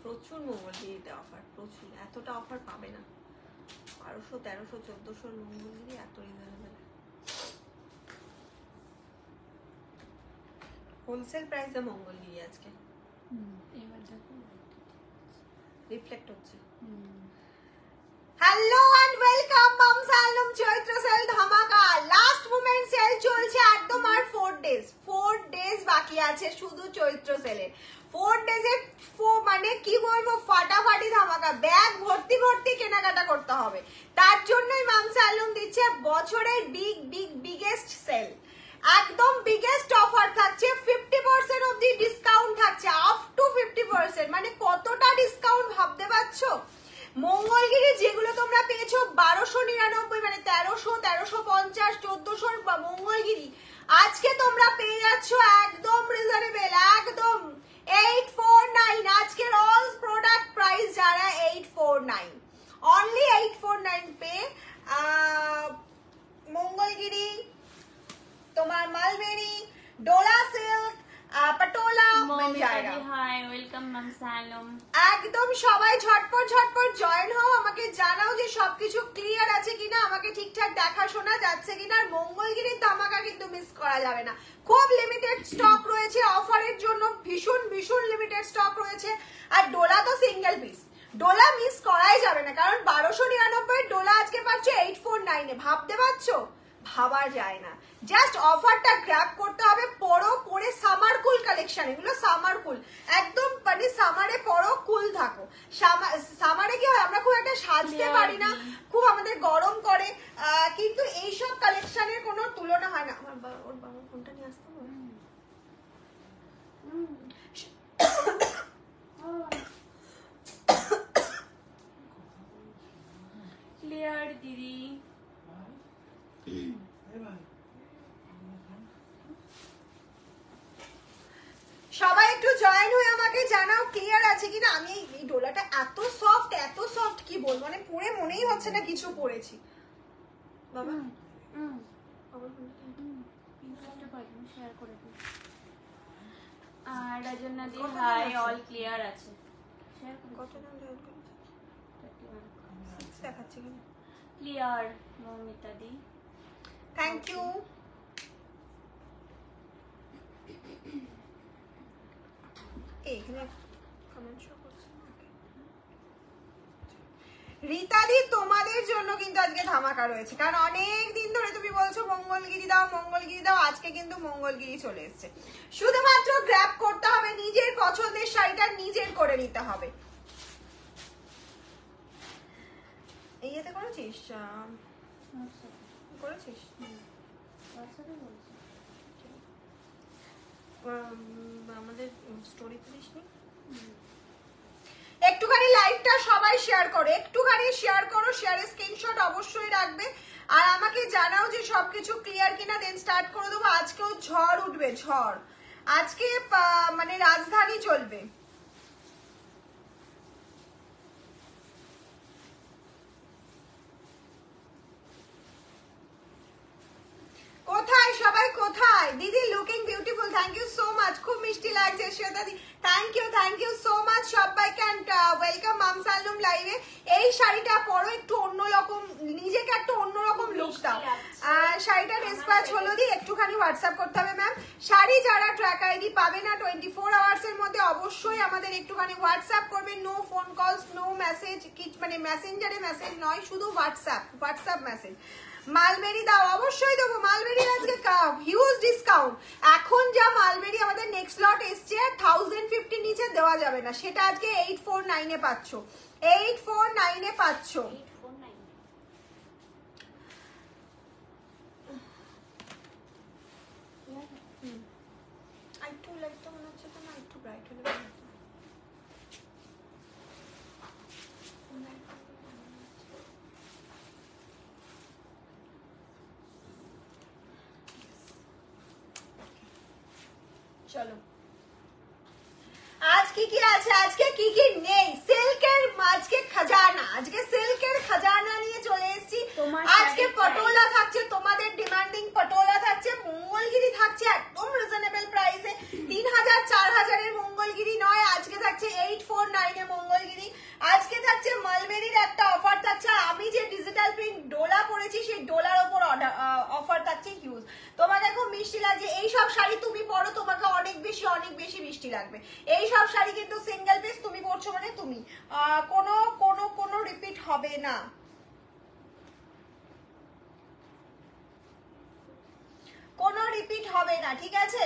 প্রচুর মঙ্গলগিরিতে অফার, প্রচুর। এতটা অফার পাবে না। 1200, 1300, 1400 মঙ্গলগিরি এত রিজনেবল। হোলসেল প্রাইসে মঙ্গলগিরি আজকে। এবার দেখো রিফ্লেক্ট হচ্ছে। Hello and welcome mum's Alam Chaitra sale ধামাকা। লাস্ট মোমেন্ট সেল চলছে একদম, আর 4 ডেজ বাকি আছে শুধু চৈত্র সেলের। 4 ডেজের মানে কি বলবো, ফাটাফাটি ধামাকা। ব্যাগ ভর্তি ভর্তি কেনাকাটা করতে হবে। তার জন্যই মামস আলম দিচ্ছে বছরের বিগেস্ট সেল। একদম বিগেস্ট অফার থাকছে, 50% অবধি ডিসকাউন্ট থাকছে, আপ টু 50%। মানে কতটা ডিসকাউন্ট ভাবতে পারছো? মঙ্গলগিরি যেগুলো তোমরা পেয়েছো 1299, মানে 1300, 1350, 1400 মঙ্গলগিরি, আজকে তোমরা পেয়ে যাচ্ছ একদম রিজনেবল, একদম 849। আজকের অল প্রোডাক্ট প্রাইস যারা 849, অনলি 849 পে মঙ্গলগিরি, তোমার mulberry, Dola silk, Patola, Manjara. Hi welcome mum's Alam. একদম সবাই ঝটপট ঝটপট জয়েন হও, আমাকে জানাও যে সবকিছু ক্লিয়ার আছে কিনা, আমাকে ঠিকঠাক দেখাশোনা যাচ্ছে কিনা। আর মঙ্গলগিরির ধামাকা কিন্তু মিস করা যাবে না, খুব লিমিটেড স্টক রয়েছে অফারের জন্য, ভীষণ ভীষণ লিমিটেড স্টক রয়েছে। আর ডোলা তো সিঙ্গেল পিস, ডোলা মিস করাই যাবে না, কারণ 1299 ডোলা আজকে পাচ্ছ 849-এ। ভাবতে পারছো? ভাবা যায় না। জাস্ট অফারটা গ্র্যাব করতে হবে। পরে সামার কুল কালেকশন, এগুলো সামার কুল, একদম মানে সামারে পরো, কুল থাকো। সামারে কি হয়, আমরা খুব একটা সাজতে পারি না, খুব আমাদের গরম করে, কিন্তু এইসব কালেকশনের কোনো তুলনা হয় না। আমার ওর বাবা ফোনটা নিয়ে আসতে হবে। ক্লিয়ার দিদি। সবাই একটু জয়েন হয়ে আমাকে জানাও ক্লিয়ার আছে কিনা। আমি এই ডোলাটা এত সফট কি বলবো, মানে পরে মনেই হচ্ছে না কিছু পরেছি। বাবা শেয়ার করে দিই। আর Rajanna di hi, all clear আছে। শেয়ার করে কত জন জয়েন করেছে? 6 দেখাচ্ছে কিনা? Clear Moumita di, thank you. এখানে কমেন্ট শো করছে না। রীতাদি তোমাদের জন্য কিন্তু আজকে ধামাকা রয়েছে, কারণ অনেক দিন ধরে তুমি বলছো মঙ্গলগিরি দাও মঙ্গলগিরি দাও, আজকে কিন্তু মঙ্গলগিরি চলে এসছে। শুধুমাত্র গ্র্যাব করতে হবে, নিজের পছন্দের শাড়িটা নিজের করে নিতে হবে। এই এতে করেছিস? করেছিস? আমাদের স্টোরিতে দিসনি। একটুখানি লাইভটা সবাই শেয়ার করো, একটুখানি শেয়ার করো, শেয়ারের স্ক্রিনশট অবশ্যই রাখবে। আর আমাকে জানাও যে সবকিছু ক্লিয়ার কিনা, দেন স্টার্ট করে দেবো। আজকেও ঝড় উঠবে, ঝড় আজকে মানে রাজধানী চলবে। কোথায় সবাই, কোথায়? দিদি looking beautiful, thank you so much, খুব মিষ্টি লাগছে Shweta di, thank you so much সবাইকে। ওয়েলকাম মামস আলম লাইভে। এই শাড়িটা পরো, একটু অন্যরকম, নিজেকে একটা অন্যরকম লুক দাও। শাড়িটা ডিসপ্যাচ হলো দি, একটুখানি হোয়াটসঅ্যাপ করতে হবে ম্যাম। শাড়ি যারা ট্র্যাক আইডি পাবে না 24 আওয়ার্সের মধ্যে, অবশ্যই আমাদের একটুখানি হোয়াটসঅ্যাপ করবে। No phone calls, no message, মানে মেসেঞ্জারে মেসেজ নয়, শুধু হোয়াটসঅ্যাপ মেসেজ। মালবেরি দাও, অবশ্যই দেবো। মালবেরি আজকে হিউজ ডিসকাউন্ট। এখন যা মালবেরি আমাদের নেক্সট লট এসছে 1050 নিচে দেওয়া যাবে না, সেটা আজকে 849-এ পাচ্ছ, 849-এ পাচ্ছ। একটু লাইটটা মনে হচ্ছে তো না, একটু ব্রাইট হলে ভালো হতো। চলো আজ কি কি আছে, আজকে কি কি নেই, সিল্কের আজকে খাজানা, আজকে সিল্কের খাজানা নিয়ে চলে এসেছি। আজকে পটোলা থাকছে, তোমাদের ডিমান্ডিং পটোলা থাকছে, মঙ্গলগিরি থাকছে একদম রিজনেবল প্রাইসে। 3000 4000-এর মঙ্গলগিরি নয়, আজকে থাকছে 849-এ অনেক বেশি বৃষ্টি লাগবে। এই সব শাড়ি কিন্তু সিঙ্গেল পিস, তুমি পরছো মানে তুমি, কোনো কোনো কোনো রিপিট হবে না, কোনো রিপিট হবে না, ঠিক আছে?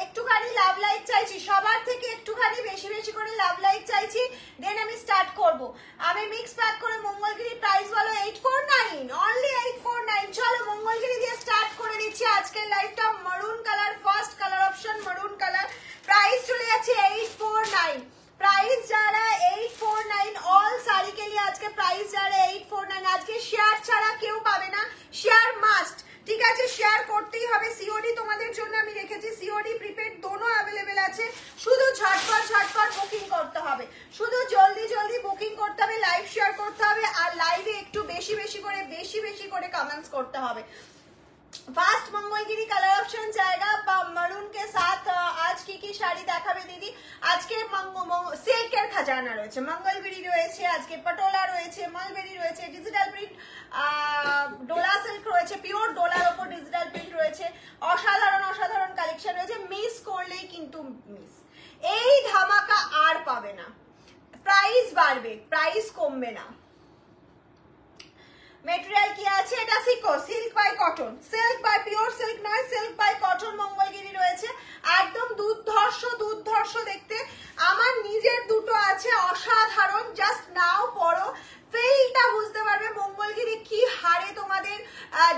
একটুখানি লাভ লাইক চাইছি সবার থেকে, একটুখানি বেশি বেশি করে লাভ লাইক চাইছি, দেন আমি স্টার্ট করব। আমি মিক্স প্যাক করে মঙ্গলগিরি প্রাইস বলো 849, অনলি 849। চলো মঙ্গলগিরি দিয়ে স্টার্ট করে দিচ্ছি আজকের লাইভটা। মারুন কালার, ফার্স্ট কালার অপশন মারুন কালার, প্রাইস চলে যাচ্ছে 849। प्राइस जा रहा है 849 ऑल साड़ी के लिए। आज के प्राइस जा रहा है 849। आज के शेयर ছাড়া কেউ পাবে না, শেয়ার মাস্ট, ঠিক আছে? শেয়ার করতেই হবে। সিওডি তোমাদের জন্য আমি রেখেছি, সিওডি প্রিপেড দোনো অ্যাভেলেবেল আছে। শুধু ঝটপট ঝটপট বুকিং করতে হবে, শুধু জলদি জলদি বুকিং করতে হবে, লাইভ শেয়ার করতে হবে, আর লাইভে একটু বেশি বেশি করে কমেंट्स করতে হবে। ফার্স্ট মঙ্গলগিরি কালার অপশন জায়গা মারুন কে সাথ। আজ কি শাড়ি দেখাবে দিদি? আজকে সিল্কের খাজানা রয়েছে, মঙ্গলগিরি রয়েছে, আজকে পটোলা রয়েছে, মালবেরি রয়েছে, ডিজিটাল প্রিন্ট ডোলা সিল্ক রয়েছে, পিওর ডোলার ওপর ডিজিটাল প্রিন্ট রয়েছে, অসাধারণ অসাধারণ কালেকশন রয়েছে। মিস করলেই কিন্তু মিস, এই ধামাকা আর পাবে না। প্রাইস বাড়বে, প্রাইস কমবে না। মেটেরিয়াল কি আছে? এটা সিকো silk by cotton, silk by pure silk নয়, সিল্ক বাই কটন মঙ্গলগিরি রয়েছে। একদম দুর্ধর্ষ দেখতে। আমার নিজের দুটো আছে অসাধারণ, জাস্ট নাও পরো, ফিলটা বুঝতে পারবে। মঙ্গলগিরি কি হারে তোমাদের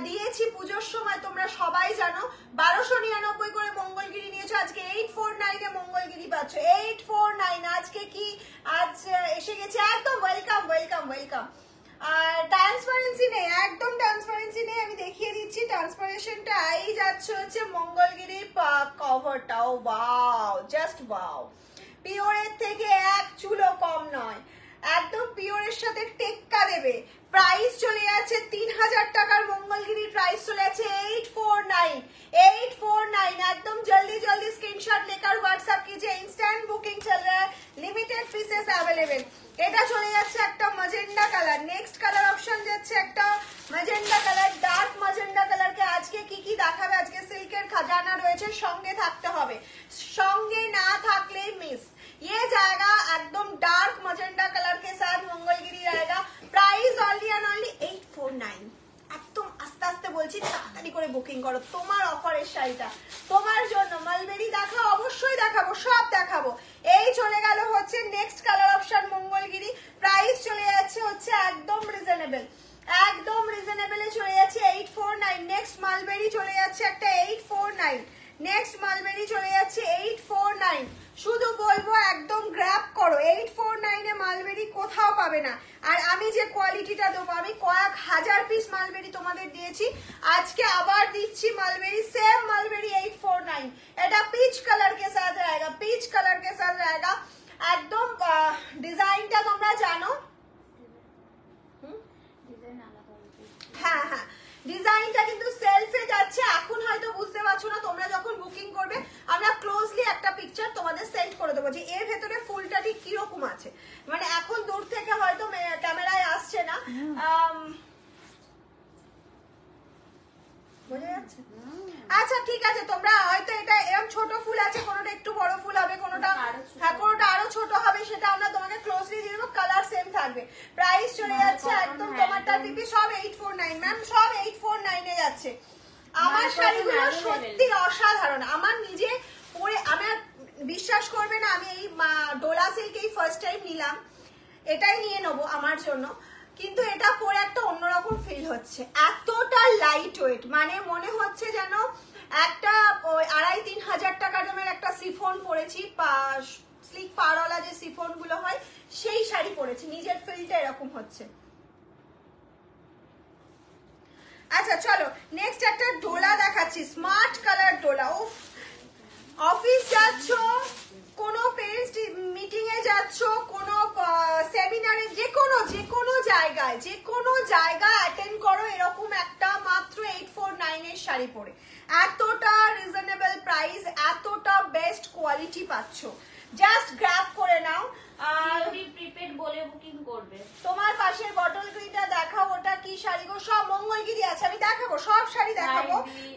দিয়েছি পুজোর সময়, তোমরা সবাই জানো। 1299 করে মঙ্গলগিরি নিয়েছো, আজকে 849 এ মঙ্গলগিরি পাচ্ছ। 849 আজকে কি আজ এসে গেছে, একদম ওয়েলকাম ওয়েলকাম ওয়েলকাম। আর ট্রান্সপারেন্সি নেই, একদম ট্রান্সপারেন্সি নেই, আমি দেখিয়ে দিচ্ছি ট্রান্সপারেশনটা। এই যাচ্ছে হচ্ছে মঙ্গলগিরির কভারটাও, ওয়াও, জাস্ট ওয়াও। পিওরের থেকে এক চুলো কম নয়, একদম পিওরের সাথে টেক্কা দেবে। প্রাইস চলে যাচ্ছে 3000 টাকার, মঙ্গলগিরির প্রাইস চলে যাচ্ছে 849। एकदम जल्दी जल्दी स्क्रीनशॉट लेकर व्हाट्सएप कीजिए, इंस्टेंट बुकिंग चल रहा है, लिमिटेड पीसेस अवेलेबल। এটা চলে যাচ্ছে একটা magenta colour, next colour option যাচ্ছে একটা ম্যাজেন্ডা কালার, ডার্ক ম্যাজেন্ডা কালারকে আজকে কি দেখাবে? আজকে সিল্কের খাজানা রয়েছে, সঙ্গে থাকতে হবে, সঙ্গে না থাকলে মিস। ये जाएगा एकदम डार्क मजेंडा कलर के साथ मंगलगिरी रहेगा। Price only and only 849। একদম আস্তে আস্তে বলছি, তাড়াতাড়ি করে বুকিং করো তোমার অফারের শাড়িটা তোমার জন্য। মালবেরি দেখা অবশ্যই দেখাবো, সব দেখাবো। এই চলে গেল হচ্ছে next colour option Mangalagiri, price চলে যাচ্ছে হচ্ছে একদম রিজনেবল, একদম রিজনেবলে চলে যাচ্ছে 849। নেক্সট মালবেরি চলে যাচ্ছে একটা 849, নেক্সট মালবেরি চলে যাচ্ছে 849। শুধু বলবো একদম গ্র্যাব করো, 849 এ মালবেরি কোথাও পাবে না। আর আমি যে কোয়ালিটিটা দেবো, আমি কয়েক হাজার পিস মালবেরি তোমাদের দিয়েছি, আজকে আবার দিচ্ছি মালবেরি, সেম মালবেরি 849। এটা পিচ কালার কে সাথ रहेगा, পিচ কালার কে সাথ रहेगा। একদম ডিজাইনটা তোমরা জানো, হ্যাঁ হ্যাঁ, ডিজাইনটা কিন্তু সেলফে যাচ্ছে। এখন হয়তো বুঝতে পারছো না, তোমরা যখন বুকিং করবে আমরা ক্লোজলি একটা পিকচার তোমাদের সেন্ড করে দেবো যে এর ভেতরে ফুলটা ঠিক কিরকম আছে। মানে এখন দূর থেকে হয়তো ক্যামেরায় আসছে না, বোঝা যাচ্ছে? আচ্ছা ঠিক আছে, তোমরা হয়তো এটা এরকম ছোট ফুল আছে, কোনোটা একটু বড় ফুল হবে, কোনোটা হ্যাঁ কোনোটা আরো ছোট হবে, সেটা আমরা তোমাকে ক্লোজলি দিয়ে দেবো, কালার সেম থাকবে। প্রাইস চলে যাচ্ছে একদম তোমারটা পিপি সব 849 ম্যাম, সব 849 এ যাচ্ছে। আমার শাড়িগুলো সত্যি অসাধারণ, আমার নিজে পরে আমার বিশ্বাস করবে না, আমি এই ডোলা সিল্কেই ফার্স্ট টাইম নিলাম, এটাই নিয়ে নেবো আমার জন্য, কিন্তু এটা পরে একটা অন্যরকম ফিল হচ্ছে। এতটা লাইট ওয়েট, মানে মনে হচ্ছে যেন একটা 2500-3000 টাকা দামের একটা সিফন পরেছি, স্লিক পাড়ওয়ালা যে সিফন গুলো হয় সেই শাড়ি পরেছি, নিজের ফিলটা এরকম হচ্ছে। আচ্ছা চলো নেক্সট একটা ডোলা দেখাচ্ছি, স্মার্ট কালার ডোলা। উফ, অফিস যাচ্ছ, কোনো পেরেন্টস মিটিং এ যাচ্ছ, কোনো সেমিনারে, যে কোনো জায়গায় অ্যাটেন্ড করো, এরকম একটা মাত্র 849 এর শাড়ি পরে এতটা রিজনেবল প্রাইস, এতটা বেস্ট কোয়ালিটি পাচ্ছ, জাস্ট গ্র্যাব করে নাও। প্রিপেড বলে বুকিং করবে। তোমার পাশের বটল গ্রিনটা দেখাও, ওটা কি শাড়ি গো? সব মঙ্গলগিরি আছে, আমি দেখাবো সব শাড়ি দেখাবো,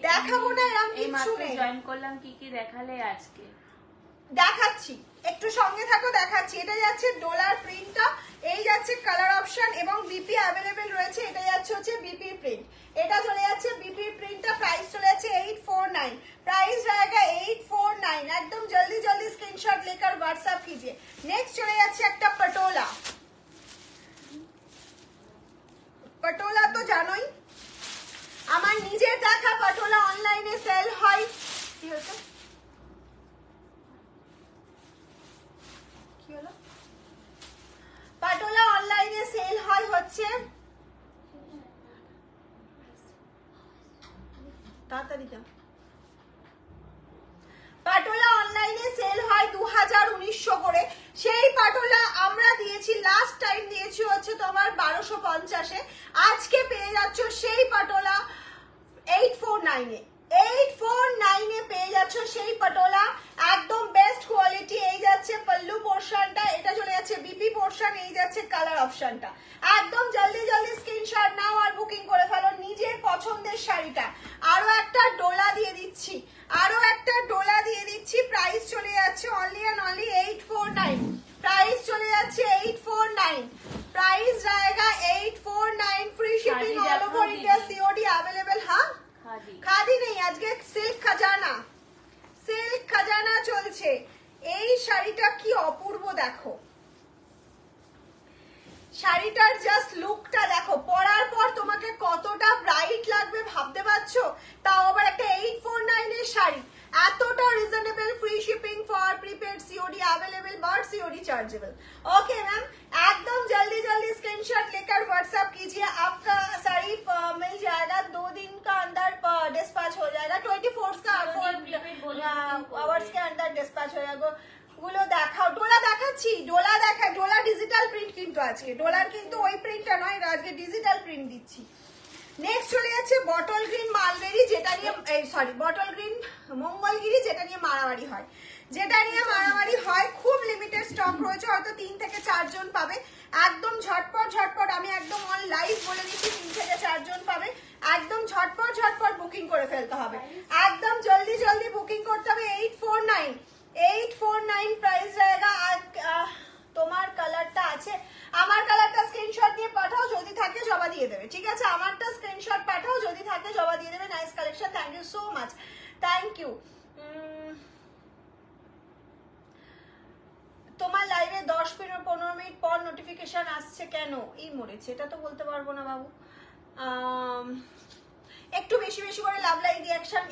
দেখাবো না এরকম কিছু নেই। জয়েন করলাম, কি দেখালে আজকে? দেখাচ্ছি, একটু সঙ্গে থাকো, দেখাচ্ছি। এটা যাচ্ছে ডলার প্রিন্টটা, এই যাচ্ছে কালার অপশন এবং বিপি অ্যাভেলেবেল রয়েছে। এটা যাচ্ছে হচ্ছে বিপি প্রিন্ট, এটা চলে যাচ্ছে বিপি প্রিন্টটা। প্রাইস চলে যাচ্ছে 849, प्राइस रहेगा 849। एकदम जल्दी जल्दी स्क्रीनशॉट लेकर व्हाट्सएप कीजिए। नेक्स्ट चले যাচ্ছে একটা পটোলা। পটোলা তো জানোই আমার নিজের দেখা পটোলা অনলাইনে সেল হয়। কি হলো কি হলো? পটোলা অনলাইনে সেল হয় হচ্ছে, তাড়াতাড়ি যা। পাটোলা অনলাইনে সেল হয় 2019 করে। সেই পাটোলা আমরা দিয়েছি, লাস্ট টাইম দিয়েছি হচ্ছে তোমার 1250-এ। আজকে পেয়ে যাচ্ছ সেই পাটোলা 849-এ। 849-এ পেয়ে যাচ্ছ সেই পাটোলা, একদম বেস্ট কোয়ালিটি। এই যাচ্ছে পল্লু পোর্শনটা, এটা চলে যাচ্ছে বিপি পোর্শন, এই যাচ্ছে কালার অপশনটা। একদম জলদি জলদি স্ক্রিনশট নাও আর বুকিং করে ফেলো নিজের পছন্দের শাড়িটা। আরো একটা ডোলা দিয়ে দিচ্ছি, আরো একটা ডোলা দিয়ে দিচ্ছি। প্রাইস চলে যাচ্ছে অনলি এন্ড অনলি 849। প্রাইস চলে যাচ্ছে 849। प्राइस रहेगा 849। Free shipping all over India, COD available. हाँ খাদি নেই আজকে, সিল্ক খাজানা, সিল্ক খাজানা চলছে। এই শাড়িটা কি অপূর্ব দেখো, শাড়িটার জাস্ট লুকটা দেখো, পরার পর তোমাকে কতটা ব্রাইট লাগবে ভাবতে পারছো? তাও আবার একটা 849 এর শাড়ি, এতটা reasonable. Free shipping for prepaid COD available but COD chargeable. Okay ma'am, एकदम जल्दी जल्दी स्क्रीनशॉट लेकर व्हाट्सएप कीजिए, आपका साड़ी मिल जाएगा 2 दिन का अंदर डिस्पैच हो जाएगा। 24 का आवर्स के अंदर डिस्पैच हो जाएगा। গুলো দেখাও, ডোলা দেখাচ্ছি, ডোলা দেখা, ডোলা ডিজিটাল প্রিন্ট কিন্তু আজকে, ডোলার কিন্তু ওই প্রিন্টটা নয়, আজকে ডিজিটাল প্রিন্ট দিচ্ছি। নেক্সট চলে যাচ্ছে বটল গ্রিন মালবেরি, যেটা নিয়ে সরি বটল গ্রিন মঙ্গলগিরি, যেটা নিয়ে মারামারি হয়, যেটা নিয়ে মারামারি হয়। খুব লিমিটেড স্টক রয়েছে, হয়তো 3 থেকে 4 জন পাবে। একদম ঝটপট ঝটপট, আমি একদম অন লাইভ বলে দিচ্ছি, 3 থেকে 4 জন পাবে। একদম ঝটপট ঝটপট বুকিং করে ফেলতে হবে, একদম জলদি জলদি বুকিং করতে হবে। 849 849 প্রাইস रहेगा। তোমার কালারটা আছে, আমার কালারটা স্ক্রিনশট দিয়ে পাঠাও, যদি থাকে জমা দিয়ে দেবে, ঠিক আছে? আমারটা স্ক্রিনশট পাঠাও, যদি থাকে জমা দিয়ে দেবে। Nice collection, thank you so much, thank you. তোমার লাইভে 10-15 মিনিট পর নোটিফিকেশন আসছে কেন? এই মরেছে, এটা তো বলতে পারবো না বাবু। একটু বেশি বেশি করে লাভ লাইক রিঅ্যাকশন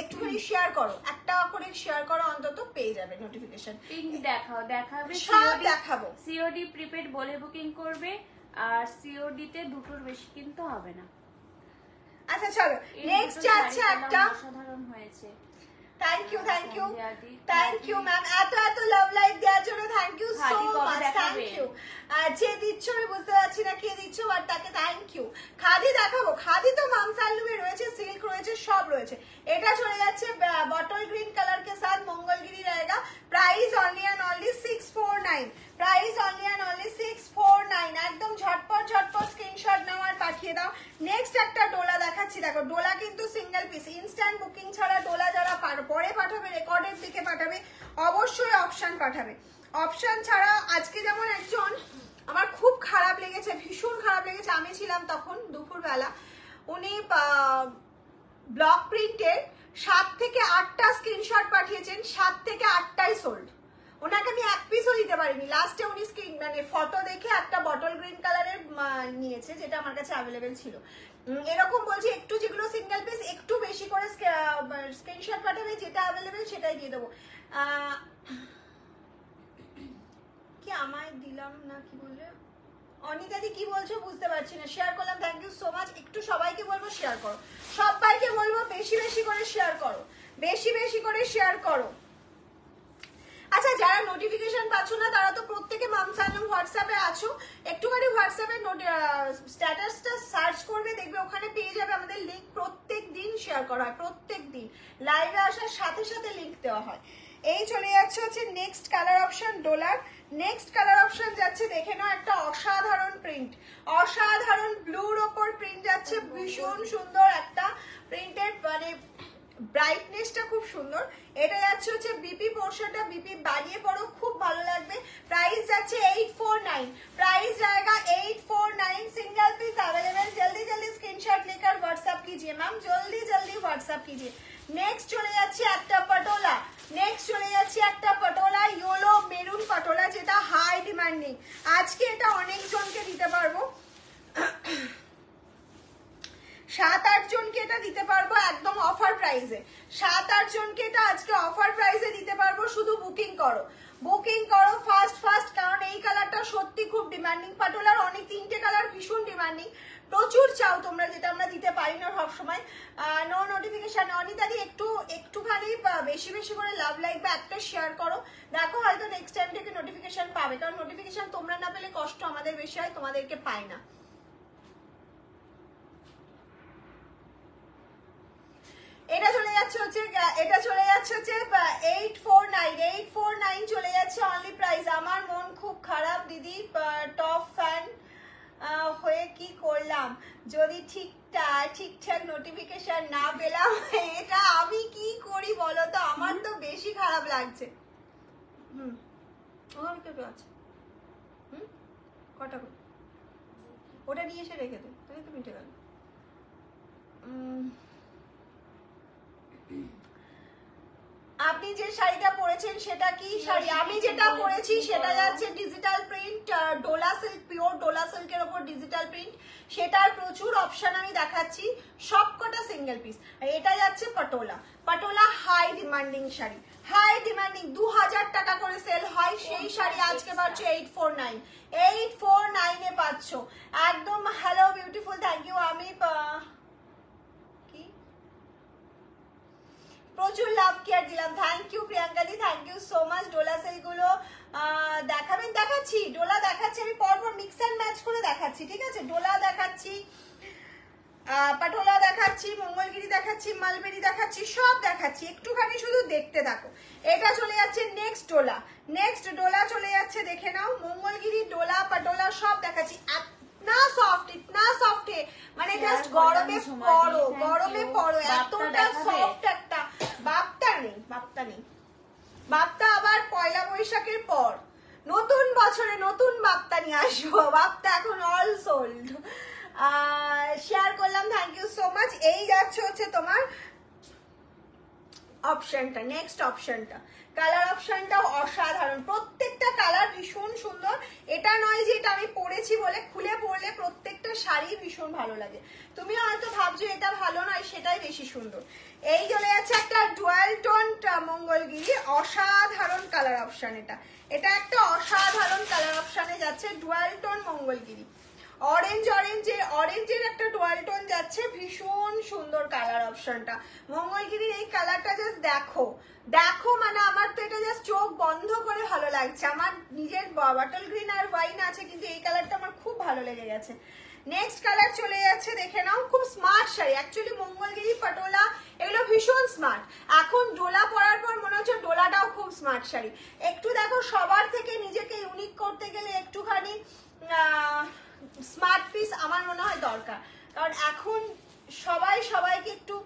একটুখানি শেয়ার করো, একটা করে শেয়ার করো, অন্তত পেয়ে যাবে নোটিফিকেশন। পিঙ্ক দেখাও, দেখাবে সব দেখাবো। সিওডি প্রিপেড বলে বুকিং করবে, আর সিওডি তে দুটোর বেশি কিন্তু হবে না। আচ্ছা চলো নেক্সট যাচ্ছে একটা, অসাধারণ হয়েছে। Thank you thank you thank you ma'am, এত এত লাভ লাইক দেওয়ার জন্য thank you so much, thank you. যে দিচ্ছ আমি বুঝতে পারছি না কে দিচ্ছ, বাট তাকে থ্যাংক ইউ। খাদি দেখাবো, খাদি তো মামসালুমে রয়েছে, সিল্ক রয়েছে, সব রয়েছে। এটা চলে যাচ্ছে বটল গ্রিন কালার के साथ मंगलगिरी रहेगा। Price only and only 649। Price only and only 649। একদম ঝটপট ঝটপট স্ক্রিনশট নাও আর পাঠিয়ে দাও। নেক্সট একটা ডোলা দেখাচ্ছি, দেখো ডোলা কিন্তু সিঙ্গেল পিস, ইনস্ট্যান্ট বুকিং ছাড়া ডোলা যারা পরে পাঠাবে, রেকর্ডের দিকে পাঠাবে, অবশ্যই অপশন পাঠাবে। অপশন ছাড়া আজকে যেমন একজন, আমার খুব খারাপ লেগেছে, ভীষণ খারাপ লেগেছে, আমি ছিলাম তখন দুপুরবেলা, উনি ব্লক প্রিন্টের 7 থেকে 8টা স্ক্রিনশট পাঠিয়েছেন, 7 থেকে 8টাই সোল্ড। ওনাকে আমি এক পিসও দিতে পারিনি। লাস্টে উনি স্ক্রিন মানে ফটো দেখে একটা বটল গ্রিন কালারের নিয়েছে, যেটা আমার কাছে অ্যাভেলেবেল ছিল। এরকম বলছি, একটু যেগুলো সিঙ্গেল পিস একটু বেশি করে স্ক্রিনশট পাঠাবে, যেটা অ্যাভেলেবেল সেটাই দিয়ে দেবো। কি আমায় দিলাম না, কি বললে অনিতাদি, কি বলছো বুঝতে পারছি না। শেয়ার করলাম, থ্যাংক ইউ সো মাচ। একটু সবাইকে বলবো শেয়ার করো, সবাইকে বলবো বেশি বেশি করে শেয়ার করো, বেশি বেশি করে শেয়ার করো। আচ্ছা, যারা নোটিফিকেশন পাচ্ছ না তারা তো প্রত্যেকে মামসালুম হোয়াটসঅ্যাপে আছো, একটুখানি হোয়াটসঅ্যাপে স্ট্যাটাসটা সার্চ করবে, দেখবে ওখানে পেয়ে যাবে আমাদের লিঙ্ক। প্রত্যেক দিন শেয়ার করা হয়, প্রত্যেক দিন লাইভে আসার সাথে সাথে লিঙ্ক দেওয়া হয়। এই চলে যাচ্ছে হচ্ছে নেক্সট কালার অপশন ডোলার। নেক্সট কালার অপশন যাচ্ছে, দেখে নাও, একটা অসাধারণ প্রিন্ট, অসাধারণ ব্লুর ওপর প্রিন্ট যাচ্ছে, ভীষণ সুন্দর একটা প্রিন্টের, মানে ব্রাইটনেসটা খুব সুন্দর। এটা যাচ্ছে হচ্ছে বিপি বিপি বানিয়ে পড়ো, খুব ভালো লাগবে। প্রাইস যাচ্ছে 849, प्राइस जाएगा 849। सिंगल पीस अवेलेबल, जल्दी जल्दी स्क्रीनशॉट लेकर व्हाट्सएप कीजिए मैम, जल्दी जल्दी व्हाट्सएप कीजिए। नेक्स्ट চলে যাচ্ছে একটা পটোলা, নেক্সট চলে যাচ্ছে একটা পটোলা ইয়েলো মেরুন পটোলা, যেটা হাই ডিমান্ডিং। আজকে এটা অনেক জনকে দিতে পারবো, 7-8 জনকে এটা দিতে পারবো একদম অফার প্রাইসে। 7-8 জনকে এটা আজকে অফার প্রাইসে দিতে পারবো, শুধু বুকিং করো, বুকিং করো ফার্স্ট ফার্স্ট, কারণ এই কালারটা সত্যি খুব ডিমান্ডিং। পাটোলার অনেক 3টে কালার ভীষণ ডিমান্ডিং, প্রচুর চাও তোমরা, যেটা আমরা দিতে পারি না সবসময়। নো নোটিফিকেশন অনিতাদি একটুখানি বেশি বেশি করে লাভ লাইক বা একটা শেয়ার করো, দেখো হয়তো নেক্সট টাইম থেকে নোটিফিকেশন পাবে, কারণ নোটিফিকেশন তোমরা না পেলে কষ্ট আমাদের বেশি হয়, তোমাদেরকে পাই না। এটা চলে যাচ্ছে হচ্ছে 849 চলে যাচ্ছে অনলি প্রাইস। আমার মন খুব খারাপ দিদি, টপ ফ্যান হয়ে কি করলাম যদি ঠিকঠাক নোটিফিকেশন না পেলাম, এটা আমি কি করি বলো তো, আমার তো বেশি খারাপ লাগছে। আছে কটা করে ওটা নিয়ে এসে রেখে দে, তাহলে তো মিটে গেল। আপনি যে শাড়িটা পরেছেন সেটা কি শাড়ি? আমি যেটা পরেছি সেটা যাচ্ছে digital print, Dola silk, pure Dola সিল্কের উপর ডিজিটাল প্রিন্ট, সেটার প্রচুর অপশন আমি দেখাচ্ছি, সবকটা সিঙ্গেল পিস। আর এটা যাচ্ছে Patola, Patola high demanding sari, high demanding, 2000 টাকা করে সেল হয় সেই শাড়ি আজকে পাচ্ছ 849 এ পাচ্ছ একদম। Hello beautiful, thank you. আমি প্রচুর লাভ কেয়ার দিলাম, থ্যাংক ইউ প্রিয়াঙ্কা দি, thank you so much. Dola sale গুলো দেখাবেন? দেখাচ্ছি, ডোলা দেখাচ্ছি, আমি পরপর মিক্স অ্যান্ড ম্যাচ করে দেখাচ্ছি, ঠিক আছে? ডোলা দেখাচ্ছি, পাটোলা দেখাচ্ছি, মঙ্গলগিরি দেখাচ্ছি, মালবেরি দেখাচ্ছি, সব দেখাচ্ছি, একটুখানি শুধু দেখতে থাকো। এটা চলে যাচ্ছে নেক্সট ডোলা, নেক্সট ডোলা চলে যাচ্ছে, দেখে নাও। মঙ্গলগিরি, ডোলা, পাটোলা সব দেখাচ্ছি। इतना सॉफ्ट है মানে জাস্ট গরমে পড়ো, গরমে পড়ো, এতটা সফট একটা। বাপ্তা নেই, বাপ্তা আবার পয়লা বৈশাখের পর নতুন বছরে নতুন বাপ্তা নিয়ে আসবো, বাপ্তা এখন অল সোল্ড। শেয়ার করলাম, থ্যাংক ইউ সো মাচ। এই যাচ্ছে হচ্ছে তোমার অপশনটা, নেক্সট অপশনটা, কালার অপশনটা অসাধারণ, প্রত্যেকটা কালার ভীষণ সুন্দর। এটা নয় যে এটা আমি পরেছি বলে, খুলে পরলে প্রত্যেকটা শাড়ি ভীষণ ভালো লাগে। তুমি হয়তো ভাবছো এটা ভালো নয়, সেটাই বেশি সুন্দর। এই চলে যাচ্ছে একটা ডুয়াল টোন মঙ্গলগিরি, অসাধারণ কালার অপশন। এটা একটা অসাধারণ কালার অপশনে যাচ্ছে, ডুয়াল টোন মঙ্গলগিরি, অরেঞ্জের একটা ডুয়াল টোন যাচ্ছে, ভীষণ সুন্দর কালার অপশনটা। মঙ্গলগিরির এই কালারটা জাস্ট দেখো, মানে আমার তো এটা জাস্ট চোখ বন্ধ করে ভালো লাগছে। আমার নিজের বটল গ্রিন আর ওয়াইন আছে, কিন্তু এই কালারটা আমার খুব ভালো লেগে গেছে। নেক্সট কালার চলে যাচ্ছে, দেখে নাও, খুব স্মার্ট শাড়ি। অ্যাকচুয়ালি মঙ্গলগিরি, পটোলা এগুলো ভীষণ স্মার্ট। এখন ডোলা পরার পর মনে হচ্ছে ডোলাটাও খুব স্মার্ট শাড়ি। একটু দেখো, সবার থেকে নিজেকে ইউনিক করতে গেলে একটুখানি স্মার্ট পিস আমার মনে হয় দরকার, কারণ এখন সবাইকে একটু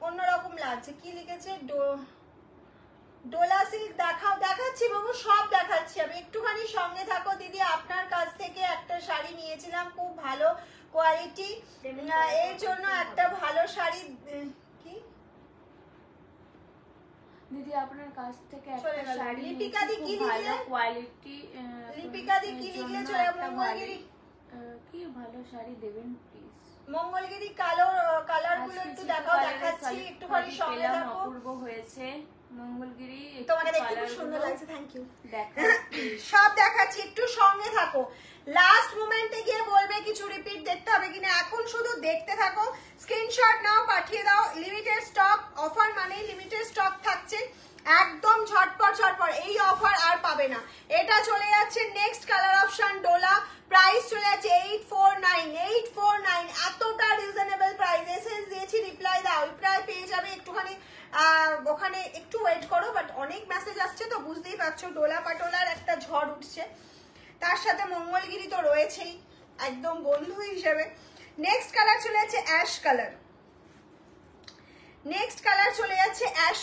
অন্যরকম লাগছে। কি লিখেছে? ডোলা সিল্ক দেখাচ্ছি বাবু, সব দেখাচ্ছি আমি, একটুখানি সঙ্গে থাকো দিদি। আপনার কাছ থেকে একটা শাড়ি নিয়েছিলাম, খুব ভালো কোয়ালিটি, এর জন্য একটা ভালো শাড়ি। কি দিদি আপনার কাছ থেকে একটা শাড়ি লিপিকা দি কি ভালো কোয়ালিটি, লিপিকা দি কি লিখলে? চলে মঙ্গলগিরি, কি ভালো শাড়ি দেবেন প্লিজ। মঙ্গলগিরি কালার গুলো একটু দেখাও, দেখাচ্ছি, একটুখানি সঙ্গে থাকো। অপূর্ব হয়েছে মঙ্গলগিরি, তোমাকে দেখতে খুব সুন্দর লাগছে, থ্যাংক ইউ। সব দেখাচ্ছি, একটু সঙ্গে থাকো। লাস্ট মোমেন্টে গিয়ে বলবে কিছু রিপিট দেখতে হবে কিনা, এখন শুধু দেখতে থাকো, স্ক্রিনশট নাও, পাঠিয়ে দাও। লিমিটেড স্টক, অফার মানে লিমিটেড স্টক থাকছে, একদম ঝটপট। এই অফার আর পাবে না। এটা চলে যাচ্ছে next colour option, Dola, price চলে যাচ্ছে 849, এতটা রিজনেবল প্রাইস। এসএস দিয়েছি, রিপ্লাই দাও, রিপ্লাই পেয়ে যাবে একটুখানি, ওখানে একটু ওয়েট করো, বাট অনেক মেসেজ আসছে তো বুঝতেই পারছো, ডোলা পাটোলার একটা ঝড় উঠছে, তার সাথে মঙ্গলগিরি তো রয়েছেই একদম বন্ধু হিসেবে। নেক্সট কালার চলে যাচ্ছে অ্যাশ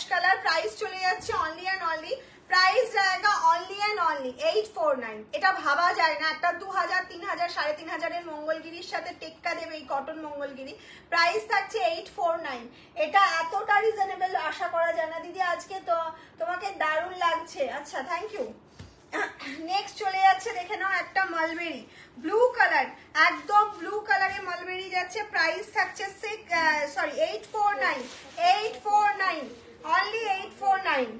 কালার, প্রাইস চলে যাচ্ছে অনলি অ্যান্ড অনলি 849। এটা ভাবা যায় না একটা 2000, 3000, 3500 মঙ্গলগিরির সাথে টেক্কা দেবে এই কটন মঙ্গলগিরি। প্রাইস থাকছে 849। এটা এতটা রিজনেবল আশা করা যায় না দিদি। আজকে তো তোমাকে দারুণ লাগছে। আচ্ছা, থ্যাংক ইউ। নেক্সট চলে যাচ্ছে, দেখে নাও একটা মালবেরি ব্লু কালার, একদম ব্লু কালারে মালবেরি যাচ্ছে। প্রাইস থাকছে 849, 849, অনলি 849।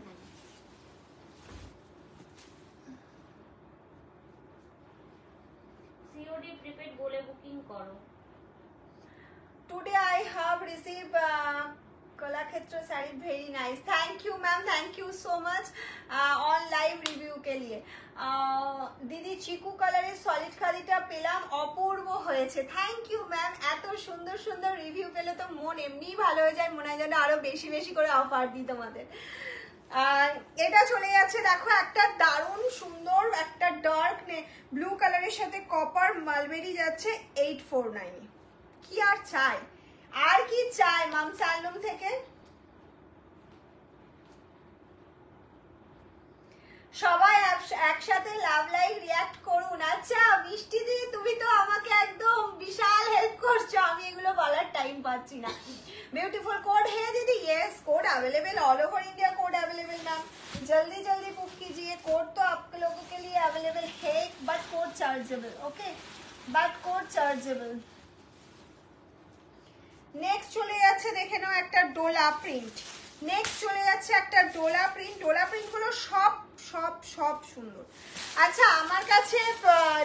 সিওডি প্রিপেড বলে বুকিং করো। Today I have received Kalakshetra sari very nice. Thank you ma'am, thank you so much on live review के लिए। दीदी चिकू कलर सॉलिड खादीटा पेलाम, অপূর্ব হয়েছে। Thank you ma'am. এত সুন্দর সুন্দর রিভিউ পেলে তো মন এমনি ভালো হয়ে যায়, মনে হয় যেন আরো বেশি বেশি করে অফার দিই তোমাদের। এটা চলে যাচ্ছে, দেখো একটা দারুণ সুন্দর একটা ডার্ক ব্লু কালারের সাথে কপার মালবেরি যাচ্ছে 849। কি আর চাই, আর কি চাই মাম সালুম থেকে। সবাই একসাথে লাভ লাইক রিয়াক্ট করুন। আচ্ছা মিষ্টি দিদি, তুমি তো আমাকে একদম বিশাল হেল্প করছো, আমি এগুলো বলার টাইম পাচ্ছি না। ब्यूटीफुल कोड है दीदी, yes code available all over India, code available ma'am, जल्दी जल्दी बुक कीजिए। कोड तो आप लोगों के लिए अवेलेबल है, but code chargeable, okay, but code chargeable. Next চলে যাচ্ছে, দেখে নাও একটা ডোলা প্রিন্ট। নেক্সট চলে যাচ্ছে একটা ডোলা প্রিন্ট। ডোলা প্রিন্ট গুলো সব সব সব সুন্দর। আচ্ছা আমার কাছে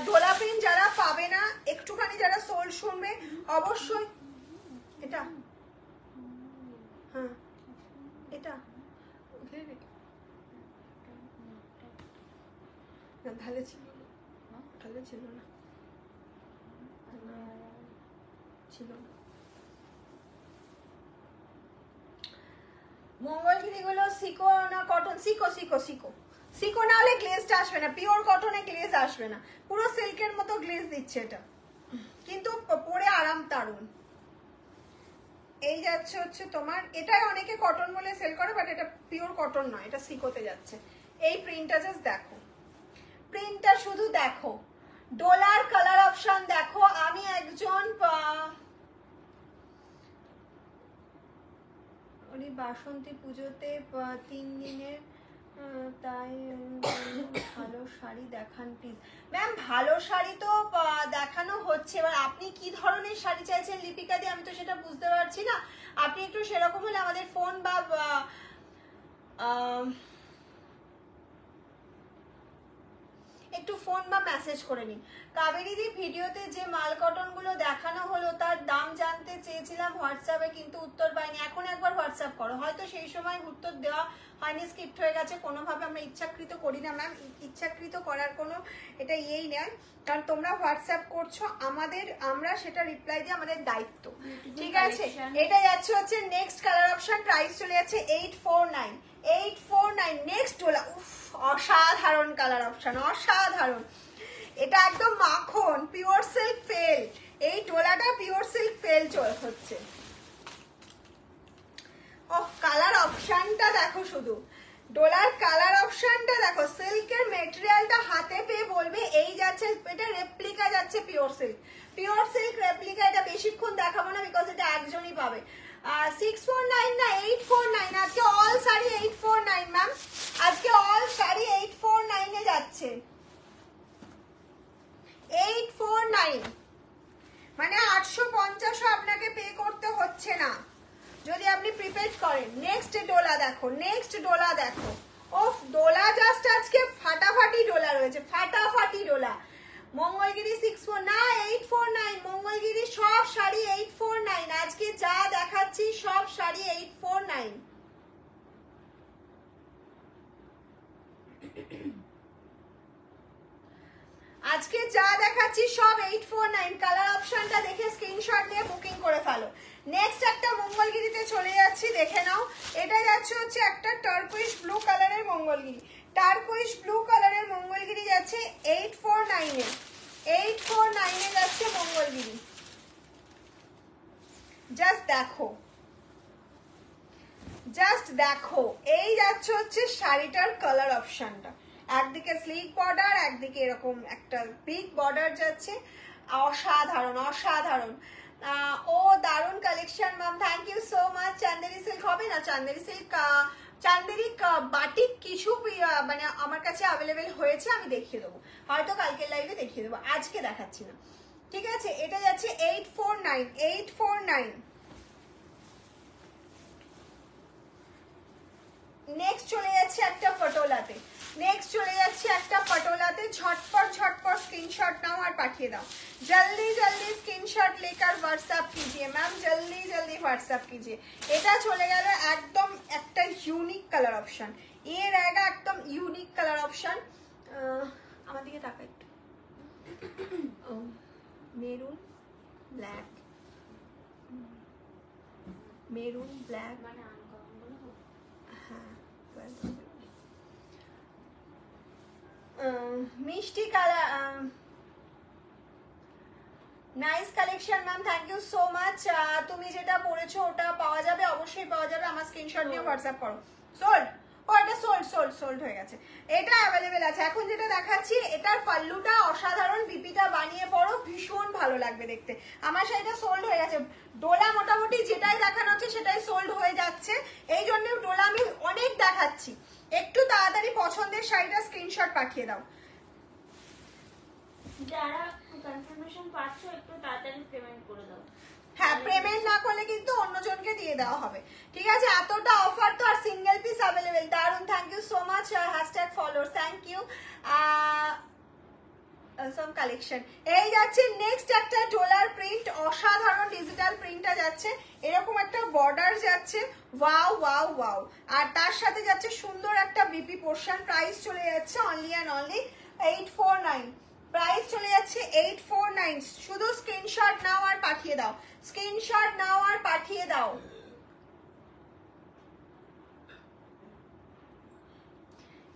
ডোলা প্রিন্ট যারা পাবে না, একটুখানি যারা সোল শুনবে অবশ্যই এটা, হ্যাঁ এটা ভালো ছিল, ভালো ছিল না, ছিল না। মঙ্গলগিরি গুলো সিকো না কটন? সিকো সিকো সিকো সিকো না হলে গ্লেজটা আসবে না, পিওর কটনে গ্লেজ আসবে না, পুরো সিল্কের মতো গ্লেজ দিচ্ছে এটা, কিন্তু পরে আরাম দারুন। এই যাচ্ছে হচ্ছে তোমার, এটাই অনেকে কটন বলে সেল করে, বাট এটা পিওর কটন নয়, এটা সিকোতে যাচ্ছে। এই প্রিন্টটা জাস্ট দেখো, প্রিন্টটা শুধু দেখো, ডলার কালার অপশন দেখো। আমি একজন বাসন্তী পুজোতে 3 দিনের, তাই ভালো শাড়ি দেখান প্লিজ। ম্যাম ভালো শাড়ি তো দেখানো হচ্ছে, এবার আপনি কি ধরনের শাড়ি চাইছেন লিপিকা দি, আমি তো সেটা বুঝতে পারছি না। আপনি একটু সেরকম হলে আমাদের ফোন বা একটু ফোন বা মেসেজ করে নিন। কাবেরী দি ভিডিওতে যে মাল কটন গুলো দেখানো হলো তার দাম জানতে চেয়েছিলাম হোয়াটসঅ্যাপে, কিন্তু উত্তর পাইনি। এখন একবার হোয়াটসঅ্যাপ করো, হয়তো সেই সময় উত্তর দেওয়া হয়নি, স্কিপ্ট হয়ে গেছে। কোনোভাবে আমরা ইচ্ছাকৃত করি না ম্যাম, ইচ্ছাকৃত করার কোনো এটা ইয়েই নেই, কারণ তোমরা হোয়াটসঅ্যাপ করছো আমাদের, আমরা সেটা রিপ্লাই দিয়ে আমাদের দায়িত্ব, ঠিক আছে। এটা যাচ্ছে হচ্ছে নেক্সট কালার অপশন, প্রাইস চলে যাচ্ছে 849, 849। নেক্সট ডোলা, উফ অসাধারণ কালার অপশন, অসাধারণ। এটা একদম মাখন পিওর সিল্ক ফেল, এই ডোলাটা পিওর সিল্ক ফেল হচ্ছে। ও কালার অপশনটা দেখো, শুধু ডোলার কালার অপশনটা দেখো, সিল্কের মেটেরিয়ালটা হাতে পেয়ে বলবে এই যাচ্ছে, এটা রেপ্লিকা যাচ্ছে pure silk, pure silk replica. এটা বেশিক্ষণ দেখাবো না, বিকজ এটা একজনই পাবে। 649 না 849, আজকে অল শাড়ি 849 ম্যাম, আজকে অল শাড়ি 849 এ যাচ্ছে। 849 মানে 850 আপনাকে পে করতে হচ্ছে না যদি আপনি প্রিপেড করেন। নেক্সট ডোলা দেখো, নেক্সট ডোলা দেখো, ওফ ডোলা জাস্ট আজকে ফাটাফাটি ডোলা রয়েছে, ফাটাফাটি ডোলা। মঙ্গলগিরি 64 না 849, মঙ্গলগিরি সব শাড়ি 849, আজকে যা দেখাচ্ছি সব শাড়ি 849। আজকে যা দেখাচ্ছি সব 849। কালার অপশনটা দেখে স্ক্রিনশট নিয়ে বুকিং করে ফেলো। নেক্সট একটা মঙ্গলগিরিতে চলে যাচ্ছি, দেখে নাও। এটা যাচ্ছে হচ্ছে একটা টার্কুইশ ব্লু কালারের মঙ্গলগিরি, টার্কুইশ ব্লু কালারের মঙ্গলগিরি যাচ্ছে 849 এ, 849 এ যাচ্ছে মঙ্গলগিরি। জাস্ট দেখো, জাস্ট দেখো, এই যাচ্ছে হচ্ছে শাড়িটার কালার অপশনটা, একদিকে স্লিক বর্ডার, একদিকে এরকম একটা বিগ বর্ডার যাচ্ছে, অসাধারণ অসাধারণ। ও দারুণ collection ma'am, thank you so much. Chanderi silk হবে না? চান্দেরি সিল্ক, চান্দেরি বাটিক কিছু মানে আমার কাছে অ্যাভেলেবেল হয়েছে, আমি দেখিয়ে দেবো, হয়তো কালকের লাইভে দেখিয়ে দেবো, আজকে দেখাচ্ছি না, ঠিক আছে? এটা যাচ্ছে 849, 849। নেক্সট চলে যাচ্ছে একটা পটোলাতে, নেক্সট চলে যাচ্ছে একটা পটোলাতে। ঝটপট ঝটপট স্ক্রিনশট নাও আর পাঠিয়ে দাও, जल्दी जल्दी स्क्रीनशॉट लेकर व्हाट्सएप कीजिए मैम, जल्दी जल्दी व्हाट्सएप कीजिए। এটা চলে গেল একদম একটা ইউনিক কালার অপশন, এর একটা একদম ইউনিক কালার অপশন। আমার দিকে তাকা একটু, মেরুন ব্ল্যাক, মেরুন ব্ল্যাক, মানে আনকমন বলবো। হ্যাঁ মিষ্টি colour, nice collection ma'am, thank you so much. তুমি যেটা পরেছো ওটা পাওয়া যাবে, অবশ্যই পাওয়া যাবে, আমার স্ক্রিনশট নিয়ে হোয়াটসঅ্যাপ করো। সোল্ড, ও এটা সোল্ড সোল্ড সোল্ড হয়ে গেছে, এটা অ্যাভেলেবেল আছে। এখন যেটা দেখাচ্ছি এটার পাল্লুটা অসাধারণ, বিপিটা বানিয়ে পড়ো, ভীষণ ভালো লাগবে দেখতে। আমার শাড়িটা সোল্ড হয়ে গেছে, ডোলা মোটামুটি যেটাই দেখানো হচ্ছে সেটাই সোল্ড হয়ে যাচ্ছে, এই জন্য ডোলা আমি অনেক দেখাচ্ছি। একটু তাড়াতাড়ি পছন্দের শাড়িটা স্ক্রিনশট পাঠিয়ে দাও। যারা কনফার্মেশন পাচ্ছ একটু তাড়াতাড়ি পেমেন্ট করে দাও। হ্যাঁ, পেমেন্ট না করলে কিন্তু অন্যজনকে দিয়ে দেওয়া হবে, ঠিক আছে? এতটা অফার তো, আর সিঙ্গেল পিস অ্যাভেলেবেল, দারুন, thank you so much, hashtag followers, thank you. Some collection এই যাচ্ছে নেক্সট একটা ডলার প্রিন্ট, অসাধারণ ডিজিটাল প্রিন্টটা যাচ্ছে, এরকম একটা বর্ডার যাচ্ছে, ওয়াও ওয়াও ওয়াও, আর তার সাথে যাচ্ছে সুন্দর একটা বিপি পোর্শন। প্রাইস চলে যাচ্ছে অনলি অ্যান্ড অনলি 849, প্রাইস চলে যাচ্ছে 849। শুধু স্ক্রিনশট নাও আর পাঠিয়ে দাও, স্ক্রিনশট নাও আর পাঠিয়ে দাও।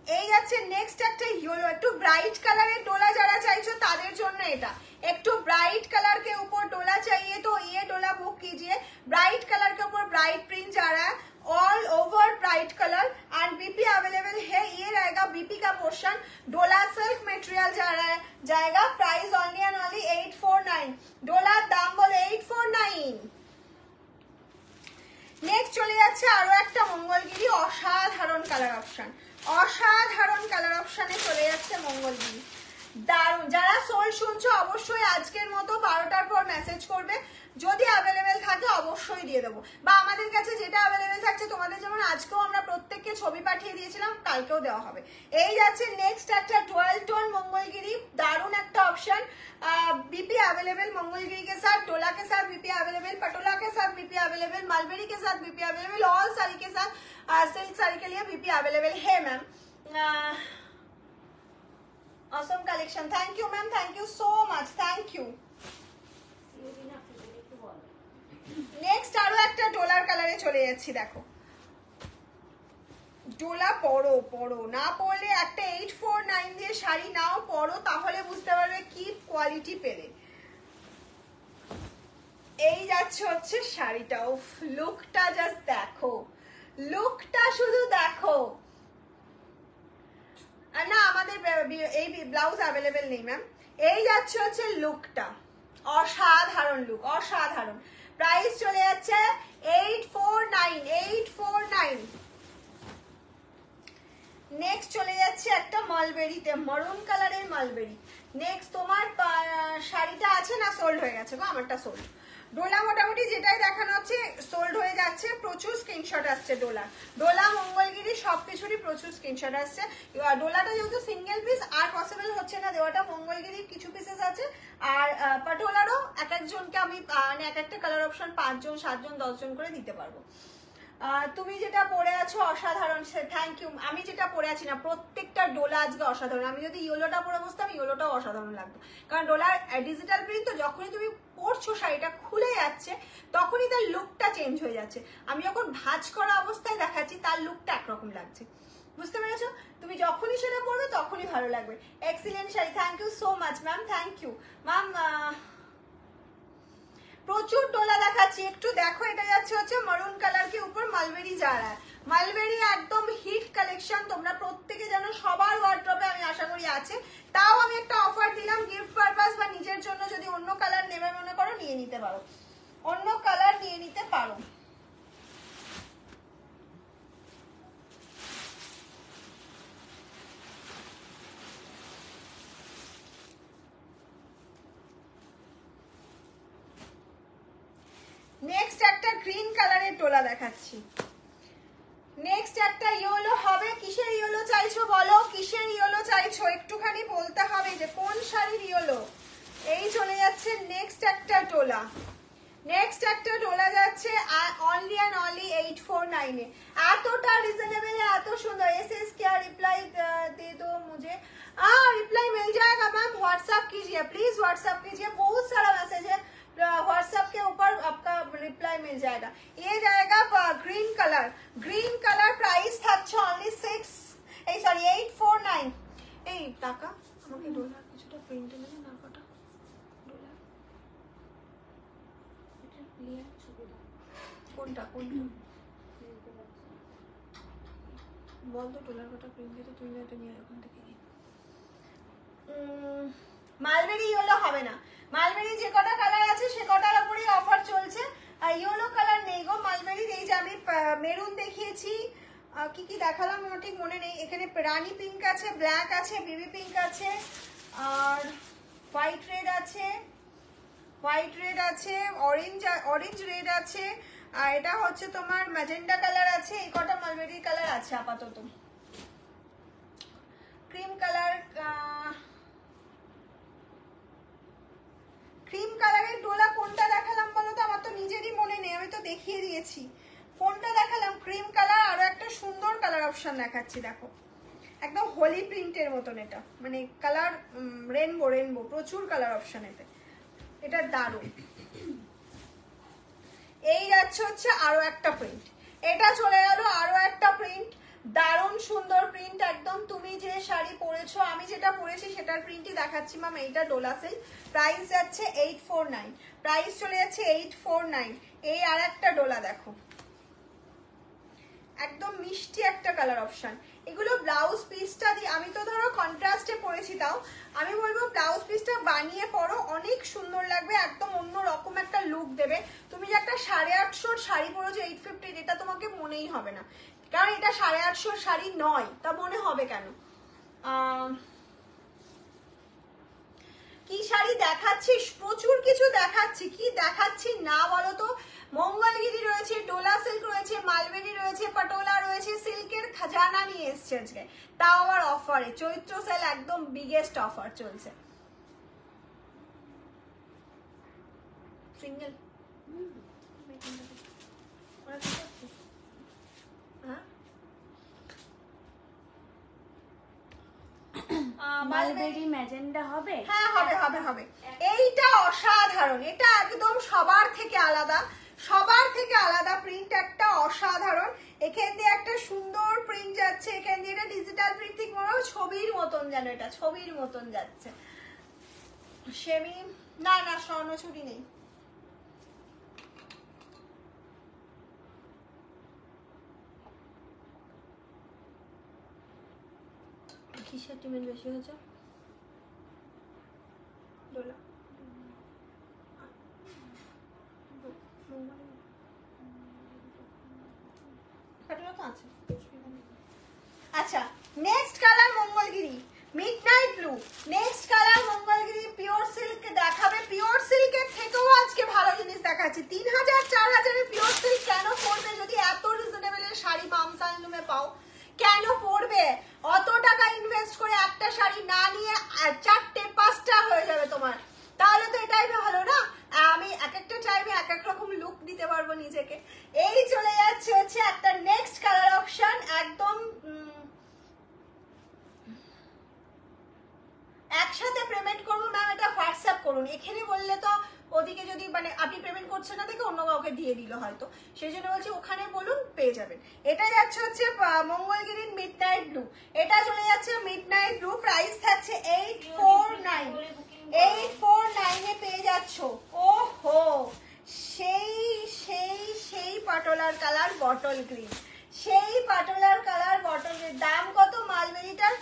এই যাচ্ছে নেক্সট একটা ইয়েলো, একটু ব্রাইট কালারের ডোলা যারা চাইছো তাদের জন্য এটা, একটু ब्राइट कलर के ऊपर डोला चाहिए तो ये डोला बुक कीजिए। ब्राइट कलर के ऊपर ब्राइट प्रिंट जा रहा है, all over bright colour, and BP available है, ये रहेगा बीपी का पोर्शन। डोला सिल्क मटेरियल जा रहा है, जाएगा, प्राइस ओनली एंड ओनली 849, डोला दाम बोले 849। नेक्स्ट चले যাচ্ছে আরো একটা মঙ্গলগিরি, অসাধারণ কালার অপশন, অসাধারণ কালার অপশনে চলে যাচ্ছে মঙ্গলগিরি, দারুন। যারা সোল শুনছো অবশ্যই আজকের মতো 12টার পর মেসেজ করবে, যদি অ্যাভেলেবেল থাকে অবশ্যই দিয়ে দেবো, বা আমাদের কাছে যেটা অ্যাভেলেবেল থাকছে, তোমাদের যেমন আজকেও আমরা প্রত্যেককে ছবি পাঠিয়ে দিয়েছিলাম, কালকেও দেওয়া হবে। এই যাচ্ছে নেক্সট একটা 12 টোন মঙ্গলগিরি, দারুন একটা অপশন। बीपी अवेलेबल मंगलगिरी के साथ, डोला के साथ बीपी अवेलेबल, पटोला के साथ बीपी अवेलेबल, मलबेरी के साथ बीपी अवेलेबल, ऑल साड़ी के साथ, सिल्क साड़ी के लिए बीपी अवेलेबल है ma'am. Awesome collection, thank you ma'am, thank you so much, thank you. Next আরো একটা ডলার কালারে চলে যাচ্ছি, দেখো ডোলা পরো পরো, না পরলে একটা 849 দিয়ে শাড়ি নাও পরো, তাহলে বুঝতে পারবে কি কোয়ালিটি পেলে। এই যাচ্ছে হচ্ছে শাড়িটা, উফ লুকটা জাস্ট দেখো, লুকটা শুধু দেখো। না আমাদের এই ব্লাউজ অ্যাভেলেবেল নেই ম্যাম। এই যাচ্ছে হচ্ছে লুকটা, অসাধারণ লুক, অসাধারণ। প্রাইস চলে যাচ্ছে 849, 849। নেক্সট চলে যাচ্ছে একটা মালবেরিতে, মারুন কালারের মালবেরি। নেক্সট তোমার শাড়িটা আছে না সোল্ড হয়ে গেছে গো, আমারটা সোল্ড। ডোলা মোটামুটি যেটাই দেখানো হচ্ছে সোল্ড হয়ে যাচ্ছে, প্রচুর স্ক্রিনশট আসছে ডোলা, ডোলা মঙ্গলগিরি সবকিছুরই প্রচুর স্ক্রিনশট আসছে। ডোলাটা যেহেতু সিঙ্গেল পিস আর পসিবল হচ্ছে না দেওয়াটা, মঙ্গলগিরির কিছু পিসেস আছে, আর পাটোলারও এক একজনকে আমি মানে এক একটা কালার অপশন 5 জন 7 জন 10 জন করে দিতে পারবো। তুমি যেটা পরে আছো অসাধারণ, থ্যাংক ইউ। আমি যেটা পরে আছি না, প্রত্যেকটা ডোলা আজকে অসাধারণ। আমি যদি ইয়েলোটা পরে বসতাম ইয়েলোটাও অসাধারণ লাগতো, কারণ ডোলার ডিজিটাল প্রিন্ট তো, যখনই তুমি পরছো শাড়িটা খুলে যাচ্ছে তখনই তার লুকটা চেঞ্জ হয়ে যাচ্ছে। আমি যখন ভাঁজ করা অবস্থায় দেখাচ্ছি তার লুকটা একরকম লাগছে, বুঝতে পেরেছো? তুমি যখনই সেটা পরবে তখনই ভালো লাগবে। Excellent sari, thank you so much ma'am, thank you ma'am. প্রচুর ডোলা দেখাচ্ছি, একটু দেখো। এটা যাচ্ছে হচ্ছে মারুন কালার के ऊपर মালবেরি जा रहा है, মালবেরি একদম হিট কালেকশন। তোমরা প্রত্যেকে জানো সবার ওয়ার্ড্রবে পারো, অন্য কালার নিয়ে নিতে পারো। নেক্সট একটা গ্রিন কালারের ডোলা দেখাচ্ছি। নেক্সট একটা ইয়েলো হবে। কিসের ইয়েলো চাইছো বলো, কিসের ইয়েলো চাইছো, একটুখানি বলতে হবে যে কোন শাড়ির ইয়েলো। এই চলে যাচ্ছে নেক্সট একটা ডোলা। নেক্সট একটা ডোলা যাচ্ছে অনলি অ্যান্ড অনলি 849 এ। এতটা রিজনেবল, এত সুন্দর। एसएस क्या रिप्लाई दे दो मुझे। रिप्लाई मिल जाएगा मैम, व्हाट्सएप कीजिए प्लीज, व्हाट्सएप कीजिए, बहुत सारा मैसेज है, व्हाट्सएप के ऊपर आपका रिप्लाई मिल जाएगा। ये जाएगा green colour. Green colour price থাকছে অনলি 849। এই টাকা আমাকে ডলার কিছুটা প্রিন্ট এনে না কটা ডলার। এটা ক্লিয়ার ছবি দাও। কোনটা কোনটা বল তো, ডলার কটা প্রিন্ট দিতে তুই না, এটা নিয়ে ওখান থেকে। মালবেরি ইয়েলো হবে না, মালবেরি যে কটা কালার আছে সে কটার উপরই অফার চলছে। আর ইয়েলো কালার নেই গো মালবেরির। এই যে আমি মেরুন দেখিয়েছি, কি কি দেখালাম আমার ঠিক মনে নেই। এখানে রানী পিঙ্ক আছে, ব্ল্যাক আছে, বেবি পিঙ্ক আছে, আর হোয়াইট রেড আছে, হোয়াইট রেড আছে, অরেঞ্জ রেড আছে, আর এটা হচ্ছে তোমার ম্যাজেন্ডা কালার আছে। এই কটা মালবেরি কালার আছে আপাতত। ক্রিম কালার, ক্রিম কালারের ডোলা কোনটা দেখালাম বলো তো, আমার তো নিজেরই মনে নেই, আমি তো দেখিয়ে দিয়েছি কোনটা দেখালাম। ক্রিম কালার, আরো একটা সুন্দর কালার অপশন দেখাচ্ছি, দেখো একদম হোলি প্রিন্টের মতন। এটা মানে কালার রেনবো রেনবো, প্রচুর কালার অপশন এতে, এটা দারুণ। এই যাচ্ছে হচ্ছে আরো একটা প্রিন্ট, এটা চলে গেল আরো একটা প্রিন্ট, দারুণ সুন্দর প্রিন্ট একদম। তুমি যে শাড়ি পরেছো, আমি যেটা পরেছি সেটার প্রিন্টই দেখাচ্ছি ম্যাম। এইটা ডোলা সিল্ক, প্রাইস যাচ্ছে 849, প্রাইস চলে যাচ্ছে 849। এই আর একটা ডোলা দেখো, একদম মিষ্টি একটা কালার অপশন। এগুলো ব্লাউজ পিসটা দিয়ে, আমি তো ধরো কন্ট্রাস্টে পরেছি, তাও আমি বলবো ব্লাউজ পিসটা বানিয়ে পরো, অনেক সুন্দর লাগবে, একদম অন্য রকম একটা লুক দেবে। তুমি যে একটা 850 শাড়ি পরেছো 850, এটা তোমাকে মনেই হবে না, কারণ এটা 850 শাড়ি নয়, তা মনে হবে কেন। কি শাড়ি দেখাচ্ছি, প্রচুর কিছু দেখাচ্ছি, কি দেখাচ্ছি না বলো তো। মঙ্গলগিরি রয়েছে, ডোলা সিল্ক রয়েছে, মালবেরি রয়েছে, পটোলা রয়েছে, সিল্কের খাজানা নিয়ে এসছে আজকে, তাও আবার অফারে। চৈত্র সেল একদম বিগেস্ট অফার চলছে। সিঙ্গেল মালবেরি ম্যাজেন্ডা হবে। হ্যাঁ হবে হবে হবে। এইটা অসাধারণ, এটা একদম সবার থেকে আলাদা, সবার থেকে আলাদা প্রিন্ট, একটা অসাধারণ। এখান দিয়ে একটা সুন্দর প্রিন্ট যাচ্ছে, এখান দিয়ে এটা ডিজিটাল প্রিন্ট, ঠিক মনে হয় ছবির মতন, যেন এটা ছবির মতন যাচ্ছে। সেমি না না, স্বর্ণচুরি নেই। কিসের টিমের বেশি হয়েছে ডোলা? আচ্ছা next colour Mangalagiri midnight blue. Next colour Mangalagiri pure silk দেখাবে। পিওর সিল্কের থেকেও আজকে ভালো জিনিস দেখাচ্ছি। 3000-4000 পিওর সিল্ক কেন পড়বে যদি এত রিজনেবলের শাড়ি মামস হ্যান্ডলুমে পাও? কেন পড়বে? অত টাকা ইনভেস্ট করে একটা শাড়ি না নিয়ে 4-5টা হয়ে যাবে তোমার, তাহলে তো এটাই ভালো না। আমি এক একটা টাইমে এক এক রকম লুক দিতে পারবো নিজেকে। এই চলে যাচ্ছে হচ্ছে একটা নেক্সট কালার অপশন, একদম একসাথে পেমেন্ট করবো ম্যাম, এটা হোয়াটসঅ্যাপ করুন। এখানে বললে তো ওদিকে যদি মানে আপনি পেমেন্ট করছেন না দেখে অন্য কাউকে দিয়ে দিল হয়তো, সেই জন্য বলছি ওখানে বলুন, পেয়ে যাবেন। এটা যাচ্ছে হচ্ছে মঙ্গলগিরির মিডনাইট ব্লু, এটা চলে যাচ্ছে মিডনাইট ব্লু, প্রাইস থাকছে 849। 849 এ পেয়ে যাচ্ছ। ওহো, সেই সেই সেই পাটোলার কালার বটল গ্রিন, সেই পাটোলার কালার বটল গ্রিন। দাম কত মালবেরিটার?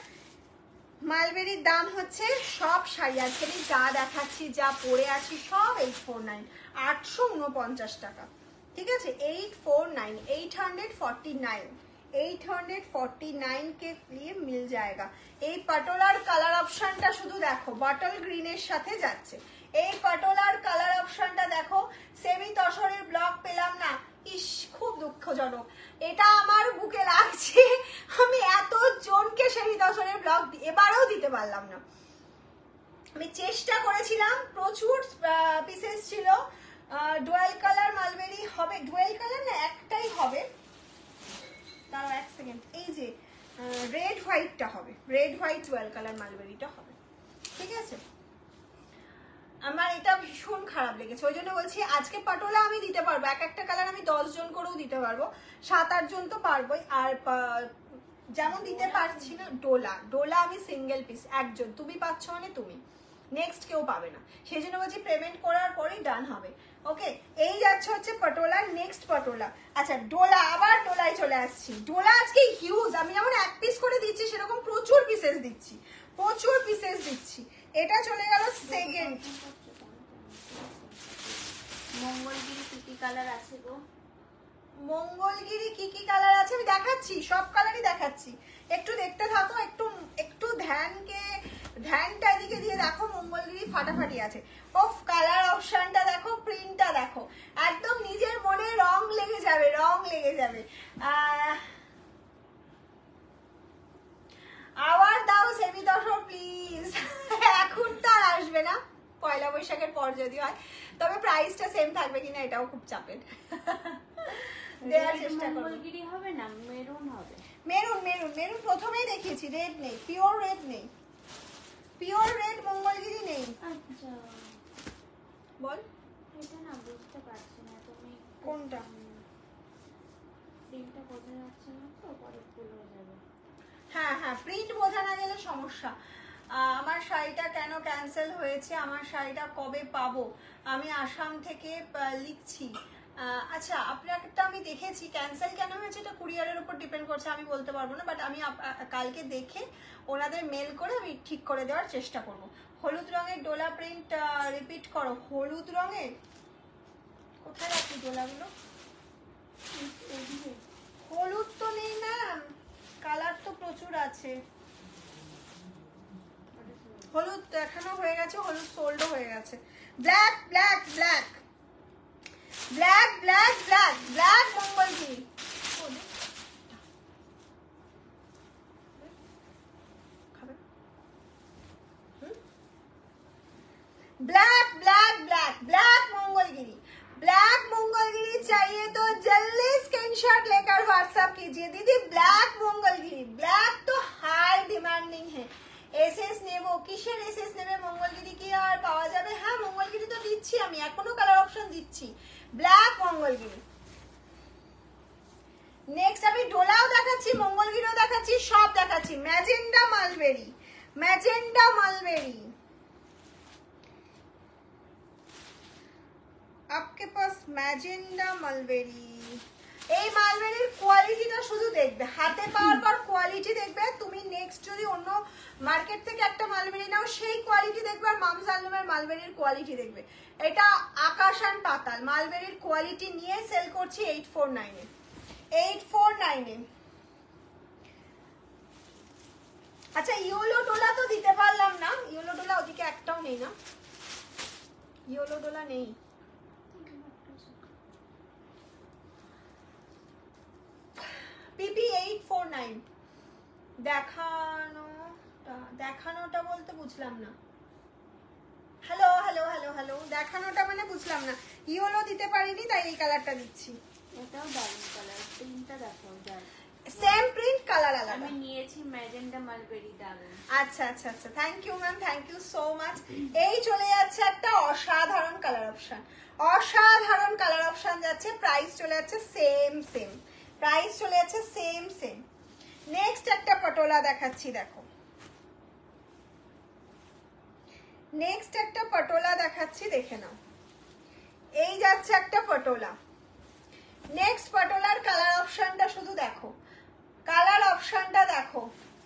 মালবেরির দাম হচ্ছে সব শাড়ি আজকে আমি যা দেখাচ্ছি যা পরে আছি সব 849, 849 টাকা। ঠিক আছে, 849, 849, 849 के लिए मिल जाएगा। এই পাটোলার কালার অপশনটা শুধু দেখো, বটল গ্রিনের সাথে যাচ্ছে। এই পাটোলার কালার অপশনটা দেখো, সেমি তসরের ব্লক পেলাম না, ইস খুব দুঃখজনক। এটা আমার বুকে লাগছে, আমি এত জনকে সেমি তসরের ব্লক এবারেও দিতে পারলাম না। আমি চেষ্টা করেছিলাম, প্রচুর পিসেস ছিল। ডুয়েল কালার মালবেরি হবে, ডুয়েল কালার না একটাই হবে, তাও এক সেকেন্ড, এই যে রেড হোয়াইটটা হবে, রেড হোয়াইট ডুয়েল কালার মালবেরিটা হবে। ঠিক আছে, আমার এটা ভীষণ খারাপ লেগেছে, ওই জন্য বলছি আজকে পাটোলা আমি দিতে পারবো, এক একটা কালার আমি 10 জন করেও দিতে পারবো, 7-8 জন তো পারবোই। আর যেমন দিতে পারছি না ডোলা, ডোলা আমি সিঙ্গেল পিস, একজন, তুমি পাচ্ছ মানে তুমি, নেক্সট কেউ পাবে না, সেই জন্য বলছি পেমেন্ট করার পরেই ডান হবে। ওকে, এই যাচ্ছে হচ্ছে পটোলা, নেক্সট পটোলা। আচ্ছা ডোলা, আবার ডোলায় চলে আসছি। ডোলা আজকে হিউজ, আমি যেমন এক পিস করে দিচ্ছি সেরকম প্রচুর পিসেস দিচ্ছি, প্রচুর পিসেস দিচ্ছি। এটা চলে গেল সেকেন্ড। মঙ্গলগিরি কি কি কালার আছে গো? মঙ্গলগিরি কি কি কালার আছে আমি দেখাচ্ছি, সব কালারই দেখাচ্ছি, একটু দেখতে থাকো, একটু ধ্যানটা এদিকে দিয়ে দেখো। মঙ্গলগিরি ফাটাফাটি আছে। অফ কালার অপশনটা দেখো, প্রিন্টটা দেখো, একদম নিজের মনে রং লেগে যাবে, রং লেগে যাবে। আবার দাও সেমি দশর প্লিজ। এখন তার আসবে না, পয়লা বৈশাখের পর যদি হয়, তবে প্রাইসটা সেম থাকবে কিনা এটাও খুব চাপের। দেওয়ার চেষ্টা করব। মঙ্গলগিরি হবে না, মেরুন হবে। মেরুন, মেরুন, মেরুন প্রথমেই দেখিয়েছি, রেড নেই, পিওর রেড নেই, পিওর রেড মঙ্গলগিরি নেই। আচ্ছা বল, এটা না বুঝতে পারছি না তুমি কোনটা? প্রিন্টটা বোঝা যাচ্ছে না তো, পরে ভুল হয়ে যাবে। হ্যাঁ হ্যাঁ, প্রিন্ট বোঝা না গেলে সমস্যা। আমার শাড়িটা কেন ক্যান্সেল হয়েছে, আমার শাড়িটা কবে পাবো? আমি আসাম থেকে লিখছি। আচ্ছা, আপনারটা আমি দেখেছি, ক্যান্সেল কেন হয়েছে এটা কুরিয়ারের উপর ডিপেন্ড করছে, আমি বলতে পারবো না, বাট আমি কালকে দেখে ওনাদের মেল করে আমি ঠিক করে দেওয়ার চেষ্টা করব। হলুদ রঙের ডোলা প্রিন্ট রিপিট করো। হলুদ রঙের কোথায় রাখি ডোলাগুলো? হলুদ তো নেই ম্যাম, কালার তো প্রচুর আছে। হলুদ দেখানো হয়ে গেছে, হলুদ সোল্ডও হয়ে গেছে। Black black black black black black black Mangalagiri black black black black Mangalagiri, black Mangalagiri चाहिए तो जल्दी स्क्रीनशॉट लेकर व्हाट्सएप कीजिए दीदी। ब्लैक मंगलगिरी, ब्लैक तो हाई डिमांडिंग है। এসএস নেব, কিসের এসএস নেবে? মঙ্গলগিরি কি আর পাওয়া যাবে? হ্যাঁ মঙ্গলগিরি তো দিচ্ছি আমি, এখনো কালার অপশন দিচ্ছি। ব্ল্যাক মঙ্গলগিরি, নেক্সট আমি ডোলাও দেখাচ্ছি, মঙ্গলগিরিও দেখাচ্ছি, সব দেখাচ্ছি। ম্যাজেন্ডা মালবেরি, ম্যাজেন্ডা মালবেরি, आपके पास ম্যাজেন্ডা মালবেরি। এই মালবেরির কোয়ালিটিটা শুধু দেখবে, হাতে পাওয়ার পর কোয়ালিটি দেখবে। তুমি নেক্সট যদি অন্য মার্কেট থেকে একটা মালবেরি নাও, সেই কোয়ালিটি দেখবে, আর মামস আলমের মালবেরির কোয়ালিটি দেখবে, এটা আকাশ আর পাতাল। মালবেরির কোয়ালিটি নিয়ে সেল করছি 849 এ, 849 এ। আচ্ছা ইয়েলো ডোলা তো দিতে পারলাম না, ইয়েলো ডোলা ওদিকে একটাও নেই না, ইয়েলো ডোলা নেই। পিপি 849 দেখানোটা বলতে বুঝলাম না। হ্যালো হ্যালো হ্যালো হ্যালো, দেখানোটা মানে বুঝলাম না। ইয়েলো দিতে পারিনি তাই এই কালারটা দিচ্ছি। এটাও দারুণ কালার, প্রিন্টটা দেখো, সেম প্রিন্ট, কালার আলাদা। আমি নিয়েছি ম্যাজেন্ডা মালবেরি, দারুণ। আচ্ছা আচ্ছা আচ্ছা, thank you ma'am, thank you so much. এই চলে যাচ্ছে একটা অসাধারণ কালার অপশন, অসাধারণ কালার অপশন যাচ্ছে। প্রাইস চলে যাচ্ছে সেম সেম, প্রাইস চলে যাচ্ছে সেম সেম। নেক্সট একটা পটোলা দেখাচ্ছি, দেখো নেক্সট একটা পটোলা দেখাচ্ছি, দেখে নাও। এই যাচ্ছে একটা পটোলা, নেক্সট পটোলার কালার অপশনটা শুধু দেখো, কালার অপশনটা দেখো।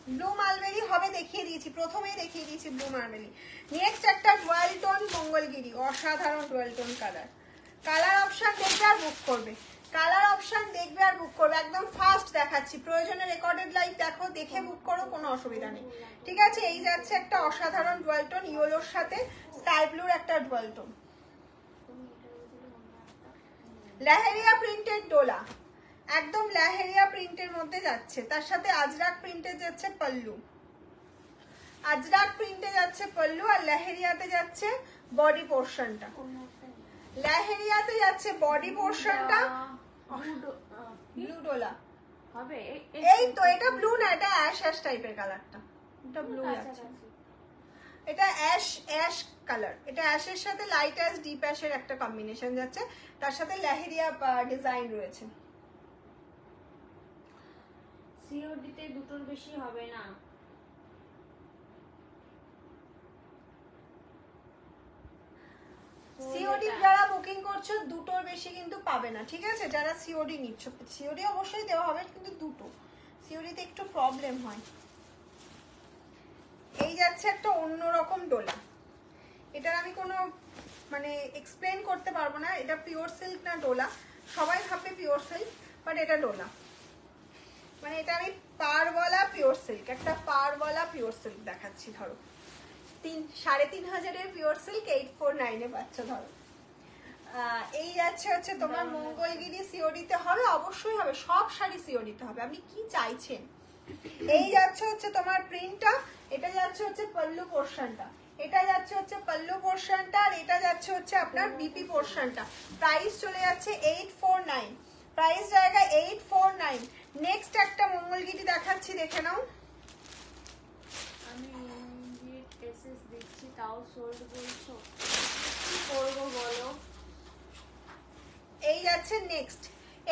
ব্লু মালবেরি হবে, দেখিয়ে দিয়েছি, প্রথমেই দেখিয়ে দিয়েছি ব্লু মার্বেলি। নেক্সট একটা ডুয়াল টোন মঙ্গলগিরি, অসাধারণ dual tone colour. Colour option দেখবে আর বুক করবে, কালার অপশন দেখবে আর বুক করবে, একদম ফাস্ট দেখাচ্ছি, প্রয়োজনে রেকর্ডেড লাইভ দেখো, দেখে বুক করো, কোনো অসুবিধা নেই, ঠিক আছে। এই যাচ্ছে একটা অসাধারণ ডুয়াল টোন, ইয়েলোর সাথে স্কাই ব্লুর একটা ডুয়াল টোন, লাহেরিয়া প্রিন্টেড ডোলা, একদম লাহেরিয়া প্রিন্টের মধ্যে যাচ্ছে, তার সাথে আজরাক প্রিন্টে যাচ্ছে পল্লু, আজরাক প্রিন্টে যাচ্ছে পল্লু, আর লাহেরিয়াতে যাচ্ছে বডি পোর্শনটা, লাহেরিয়াতে যাচ্ছে বডি পোর্শনটা ব্লু ডোলা হবে। এই তো এটা ব্লু না, এটা অ্যাশ অ্যাশ টাইপের কালারটা, এটা ব্লু যাচ্ছে, এটা অ্যাশ অ্যাশ কালার, এটা অ্যাশের সাথে লাইট অ্যাশ ডিপ অ্যাশের একটা কম্বিনেশন যাচ্ছে, তার সাথে লাহেরিয়া ডিজাইন রয়েছে। সিওডিতে দুটোর বেশি হবে না। সিওডি যারা বুকিং করছো দুটোর বেশি কিন্তু পাবে না, ঠিক আছে। যারা সিওডি নিচ্ছ, সিওডি অবশ্যই দেওয়া হবে, কিন্তু দুটো, সিওডিতে একটু প্রবলেম হয়। এই যাচ্ছে একটা অন্যরকম ডোলা, এটার আমি কোনো মানে এক্সপ্লেন করতে পারবো না, এটা পিওর সিল্ক না ডোলা, সবাই ভাববে পিওর সিল্ক, বাট এটা ডোলা, মানে এটা আমি পারওয়ালা পিওর সিল্ক, একটা পারওয়ালা পিওর সিল্ক দেখাচ্ছি, ধরো 3,500 পিওর সিল্ক 849 পাচ্ছ, ধরো। এই যাচ্ছে হচ্ছে তোমার মঙ্গলগিরি, সিওডিতে হবে, অবশ্যই হবে, সব শাড়ি সিওডিতে হবে, আপনি কি চাইছেন। এই যাচ্ছে হচ্ছে তোমার প্রিন্টটা, এটা যাচ্ছে হচ্ছে পল্লু পোর্শনটা, এটা যাচ্ছে হচ্ছে পল্লু পোর্শনটা, আর এটা যাচ্ছে হচ্ছে আপনার বিপি পোর্শনটা। প্রাইস চলে যাচ্ছে 849, প্রাইস জায়গা 849। নেক্সট একটা মঙ্গলগিরি দেখাচ্ছি, দেখে নাও। আমি এসএস দিচ্ছি, তাও সোল্ড বলছো, কি করবো বলো। এই যাচ্ছে নেক্সট,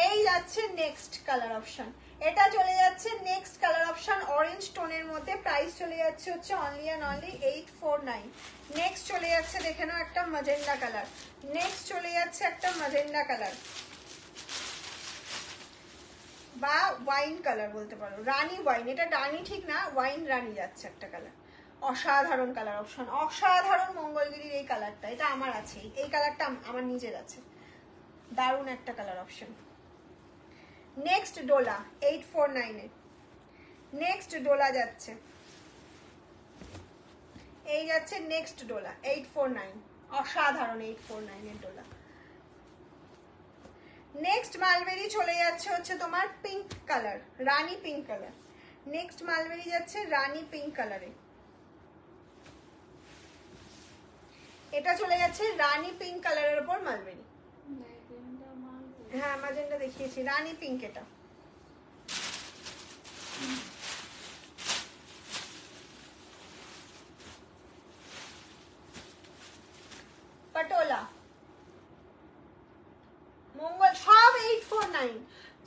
এই যাচ্ছে নেক্সট কালার অপশন, এটা চলে যাচ্ছে নেক্সট কালার অপশন অরেঞ্জ টোনের মধ্যে, প্রাইস চলে যাচ্ছে হচ্ছে অনলি অ্যান্ড অনলি 849। নেক্সট চলে যাচ্ছে দেখে নাও একটা ম্যাজেন্ডা কালার, নেক্সট চলে যাচ্ছে একটা ম্যাজেন্ডা কালার বা ওয়াইন কালার বলতে পারো, রানী ওয়াইন, এটা রানী ঠিক না, ওয়াইন রানী যাচ্ছে একটা কালার, অসাধারণ কালার অপশন, অসাধারণ মঙ্গলগিরির এই কালারটা, এটা আমার আছে, এই কালারটা আমার নিজের আছে, দারুণ একটা কালার অপশন। নেক্সট ডোলা 849 এর, নেক্সট ডোলা যাচ্ছে, এই যাচ্ছে নেক্সট ডোলা 849, অসাধারণ 849 এর ডোলা। নেক্সট মালবেরি চলে যাচ্ছে হচ্ছে তোমার পিঙ্ক কালার, রানী পিঙ্ক কালার, নেক্সট মালবেরি যাচ্ছে রানী পিঙ্ক কালারে, এটা চলে যাচ্ছে রানী পিঙ্ক কালারের উপর মালবেরি, হ্যাঁ ম্যাজেন্ডা দেখিয়েছি, রানী পিঙ্ক এটা। পটোলা মঙ্গল, সব 849,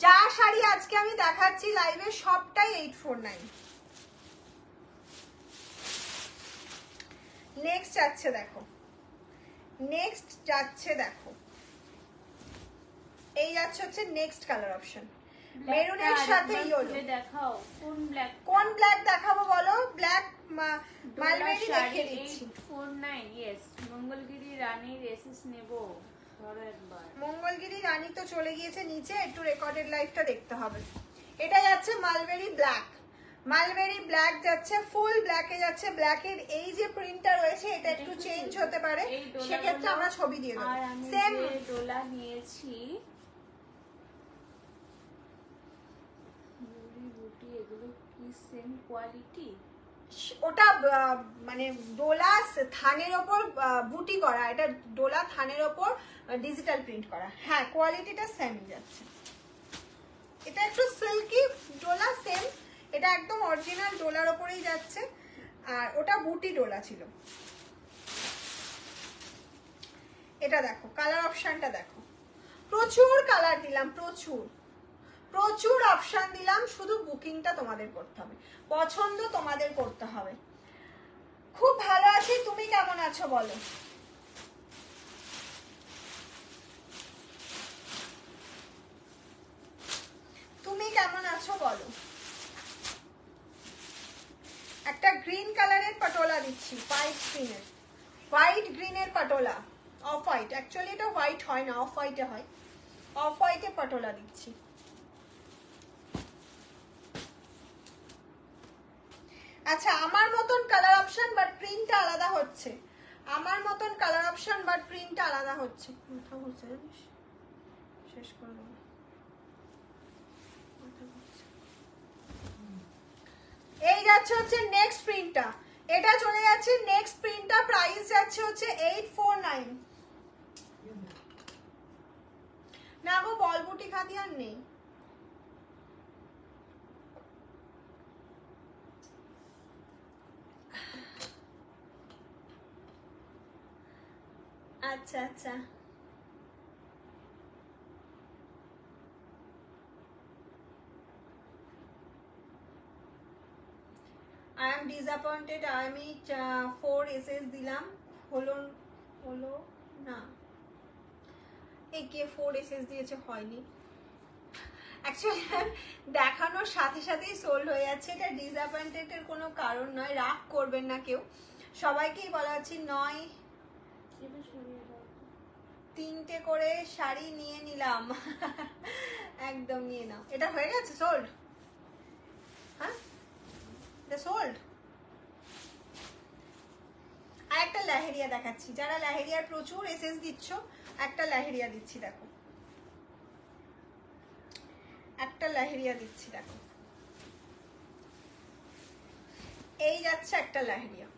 যা শাড়ি আজকে আমি দেখাচ্ছি লাইভে সবটাই 849। নেক্সট যাচ্ছে দেখো, নেক্সট যাচ্ছে দেখো, এই যাচ্ছে হচ্ছে নেক্সট কালার অপশন, মেরুনের সাথে ইয়েলো। দেখাও কোন ব্ল্যাক, কোন ব্ল্যাক দেখাবো বলো, ব্ল্যাক মালবেরি দেখিয়ে দিচ্ছি। 849, ইয়েস, মঙ্গলগিরি রানীর এসএস নেব, ধরো একবার। মঙ্গলগিরি রানী তো চলে গিয়েছে নিচে, একটু রেকর্ডেড লাইভটা দেখতে হবে। এটা যাচ্ছে মালবেরি ব্ল্যাক, মালবেরি ব্ল্যাক যাচ্ছে, ফুল ব্ল্যাকে যাচ্ছে, ব্ল্যাকের এই যে প্রিন্টটা রয়েছে এটা একটু চেঞ্জ হতে পারে, সেক্ষেত্রে আমরা ছবি দিয়ে দেবো। আর আমি সেম যে ডোলা নিয়েছি, বুটি এগুলো কি সেম কোয়ালিটি? ওটা মানে ডোলা থানের ওপর বুটি করা, এটা ডোলা থানের ওপর ডিজিটাল প্রিন্ট করা, হ্যাঁ কোয়ালিটিটা সেম যাচ্ছে। এটা একটু সিল্কি ডোলা সেম, এটা একদম অরিজিনাল ডোলার ওপরেই যাচ্ছে, আর ওটা বুটি ডোলা ছিল। এটা দেখো কালার অপশনটা দেখো, প্রচুর কালার দিলাম, প্রচুর প্রচুর অপশন দিলাম, শুধু বুকিংটা তোমাদের করতে হবে, পছন্দ তোমাদের করতে হবে। খুব ভালো আছি, তুমি কেমন আছো বলো। তুমি কেমন আছো বলো। একটা গ্রিন কালারের পাটোলা দিচ্ছি, হোয়াইট গ্রিনের পাটোলা, অফ হোয়াইট, অ্যাকচুয়ালি এটা হোয়াইট হয় না, অফ হোয়াইটে হয়, অফ হোয়াইটে পাটোলা দিচ্ছি। আচ্ছা, আমার মতন কালার অপশন বাট প্রিন্টটা আলাদা হচ্ছে, আমার মতন কালার অপশন বাট প্রিন্টটা আলাদা হচ্ছে। শেষ করে দেবো। এই যাচ্ছে হচ্ছে নেক্সট প্রিন্টটা, এটা চলে যাচ্ছে নেক্সট প্রিন্টটা, প্রাইস যাচ্ছে হচ্ছে 849। না গো, বল বুটি খাদি আর নেই। আচ্ছা আচ্ছা, I am disappointed, আমি 4 এসএস দিলাম, হলো না, একে 4 এসএস দিয়েছে, হয়নি। অ্যাকচুয়ালি দেখানোর সাথে সাথেই সোল্ড হয়ে যাচ্ছে, এটা ডিসঅ্যাপয়েন্টেডের কোনো কারণ নয়, রাগ করবেন না কেউ, সবাইকেই বলা হচ্ছে 3টে করে শাড়ি নিয়ে নিলাম। একদম নিয়ে নাও, এটা হয়ে গেছে সোল্ড। হ্যাঁ, এটা সোল্ড। আর একটা লেহেরিয়া দেখাচ্ছি, যারা লেহেরিয়ার প্রচুর এসএস দিচ্ছ, একটা লেহেরিয়া দিচ্ছি, দেখো একটা লেহেরিয়া দিচ্ছি, দেখো এই যাচ্ছে একটা লেহেরিয়া,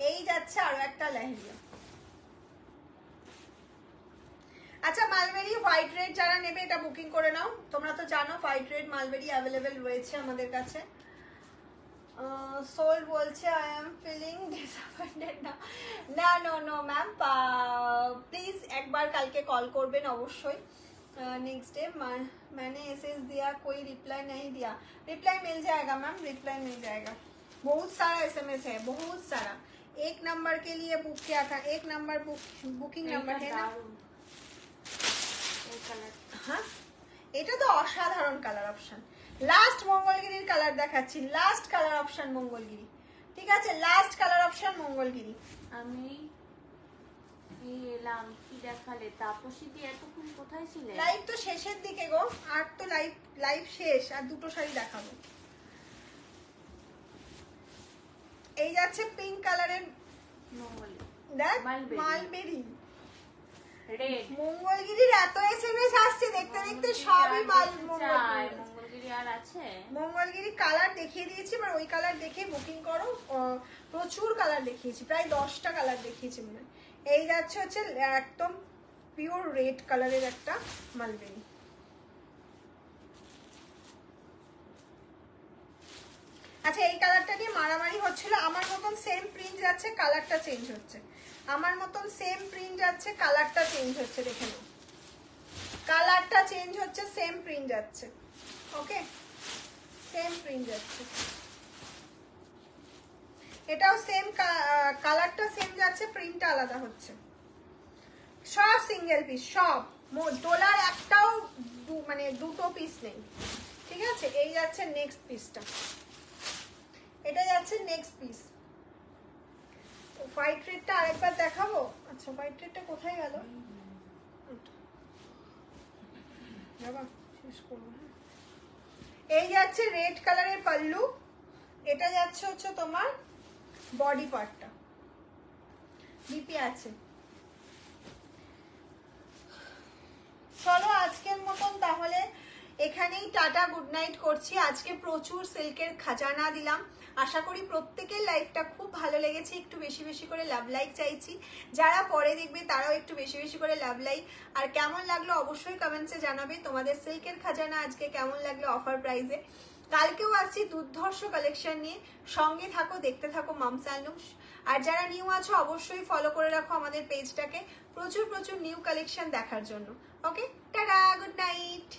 এই যাচ্ছে আরো একটা লেহেরিয়া। আচ্ছা, মালবেরি হোয়াইট রেড যারা নেবে এটা বুকিং করে নাও, তোমরা তো জানো হোয়াইট রেড মালবেরি অ্যাভেলেবেল রয়েছে আমাদের কাছে। সোল বলছে আই এম ফিলিং ডিসঅ্যাপয়েন্টেড না, না নো নো ম্যাম, প্লিজ একবার কালকে কল করবেন অবশ্যই। नेक्स्ट डे मैंने एसएस दिया, कोई रिप्लाई नहीं दिया, रिप्लाई मिल जाएगा मैम, रिप्लाई मिल जाएगा। बहुत सारा एसएमएस है, बहुत सारा। एक नंबर के लिए बुक किया था, एक नंबर बुकिंग नंबर है ना। हाँ, এটা তো অসাধারণ কালার অপশন। লাস্ট মঙ্গলগিরির কালার দেখাচ্ছি, লাস্ট কালার অপশন মঙ্গলগিরি, ঠিক আছে, লাস্ট কালার অপশন মঙ্গলগিরি। আমি এলাম, কি দেখালে তাপসী দি, এতক্ষণ কোথায় ছিলে? লাইভ তো শেষের দিকে গো, আর তো লাইভ শেষ, আর দুটো শাড়ি দেখাবো। এই যাচ্ছে পিঙ্ক কালারের মালবেরি রেড। মঙ্গলগিরির এত এসএমএস আসছে, দেখতে দেখতে সবই মঙ্গলগিরি আর আছে। মঙ্গলগিরি কালার দেখিয়ে দিয়েছি, এবার ওই কালার দেখে বুকিং করো। প্রচুর কালার দেখিয়েছি, প্রায় 10টা কালার দেখিয়েছি মনে হয়। এই যাচ্ছে হচ্ছে একদম পিওর রেড কালারের একটা মালবেরি। আচ্ছা, এই কালারটা নিয়ে মারামারি হচ্ছিল, আমার মতন সেম প্রিন্ট যাচ্ছে, কালারটা চেঞ্জ হচ্ছে, আমার মতন সেম প্রিন্ট যাচ্ছে, কালারটা চেঞ্জ হচ্ছে, দেখে নাও কালারটা চেঞ্জ হচ্ছে, সেম প্রিন্ট যাচ্ছে, ওকে সেম প্রিন্ট যাচ্ছে, এটাও সেম কালারটা সেম যাচ্ছে, প্রিন্টটা আলাদা হচ্ছে। সব সিঙ্গেল পিস, সব ডলার একটাও মানে দুটো পিস নেই, ঠিক আছে। এই যাচ্ছে নেক্সট পিসটা, এটা যাচ্ছে নেক্সট পিস। হোয়াইট রেডটা আরেকবার দেখাবো। আচ্ছা, হোয়াইট রেডটা কোথায় গেল? শেষ করবো। এই যাচ্ছে রেড কালারের পাল্লু, এটা যাচ্ছে হচ্ছে তোমার বডি পার্টটা, ডিপি আছে। চলো আজকের মতন তাহলে এখানেই টাটা, গুড নাইট করছি। আজকে প্রচুর সিল্কের খাজানা দিলাম, আশা করি প্রত্যেকের লাইফটা খুব ভালো লেগেছে। একটু বেশি বেশি করে লাভ লাইক চাইছি, যারা পরে দেখবে তারাও একটু বেশি বেশি করে লাভ লাইক। আর কেমন লাগলো অবশ্যই কমেন্টসে জানাবে তোমাদের সিল্কের খাজানা আজকে কেমন লাগলো অফার প্রাইসে। কালকেও আসছি দুর্ধর্ষ কালেকশন নিয়ে, সঙ্গে থাকো, দেখতে থাকো মামস অ্যান্ড লুকস। আর যারা নিউ আছো অবশ্যই ফলো করে রাখো আমাদের পেজটাকে প্রচুর প্রচুর নিউ কালেকশন দেখার জন্য। ওকে, টাটা, গুড নাইট।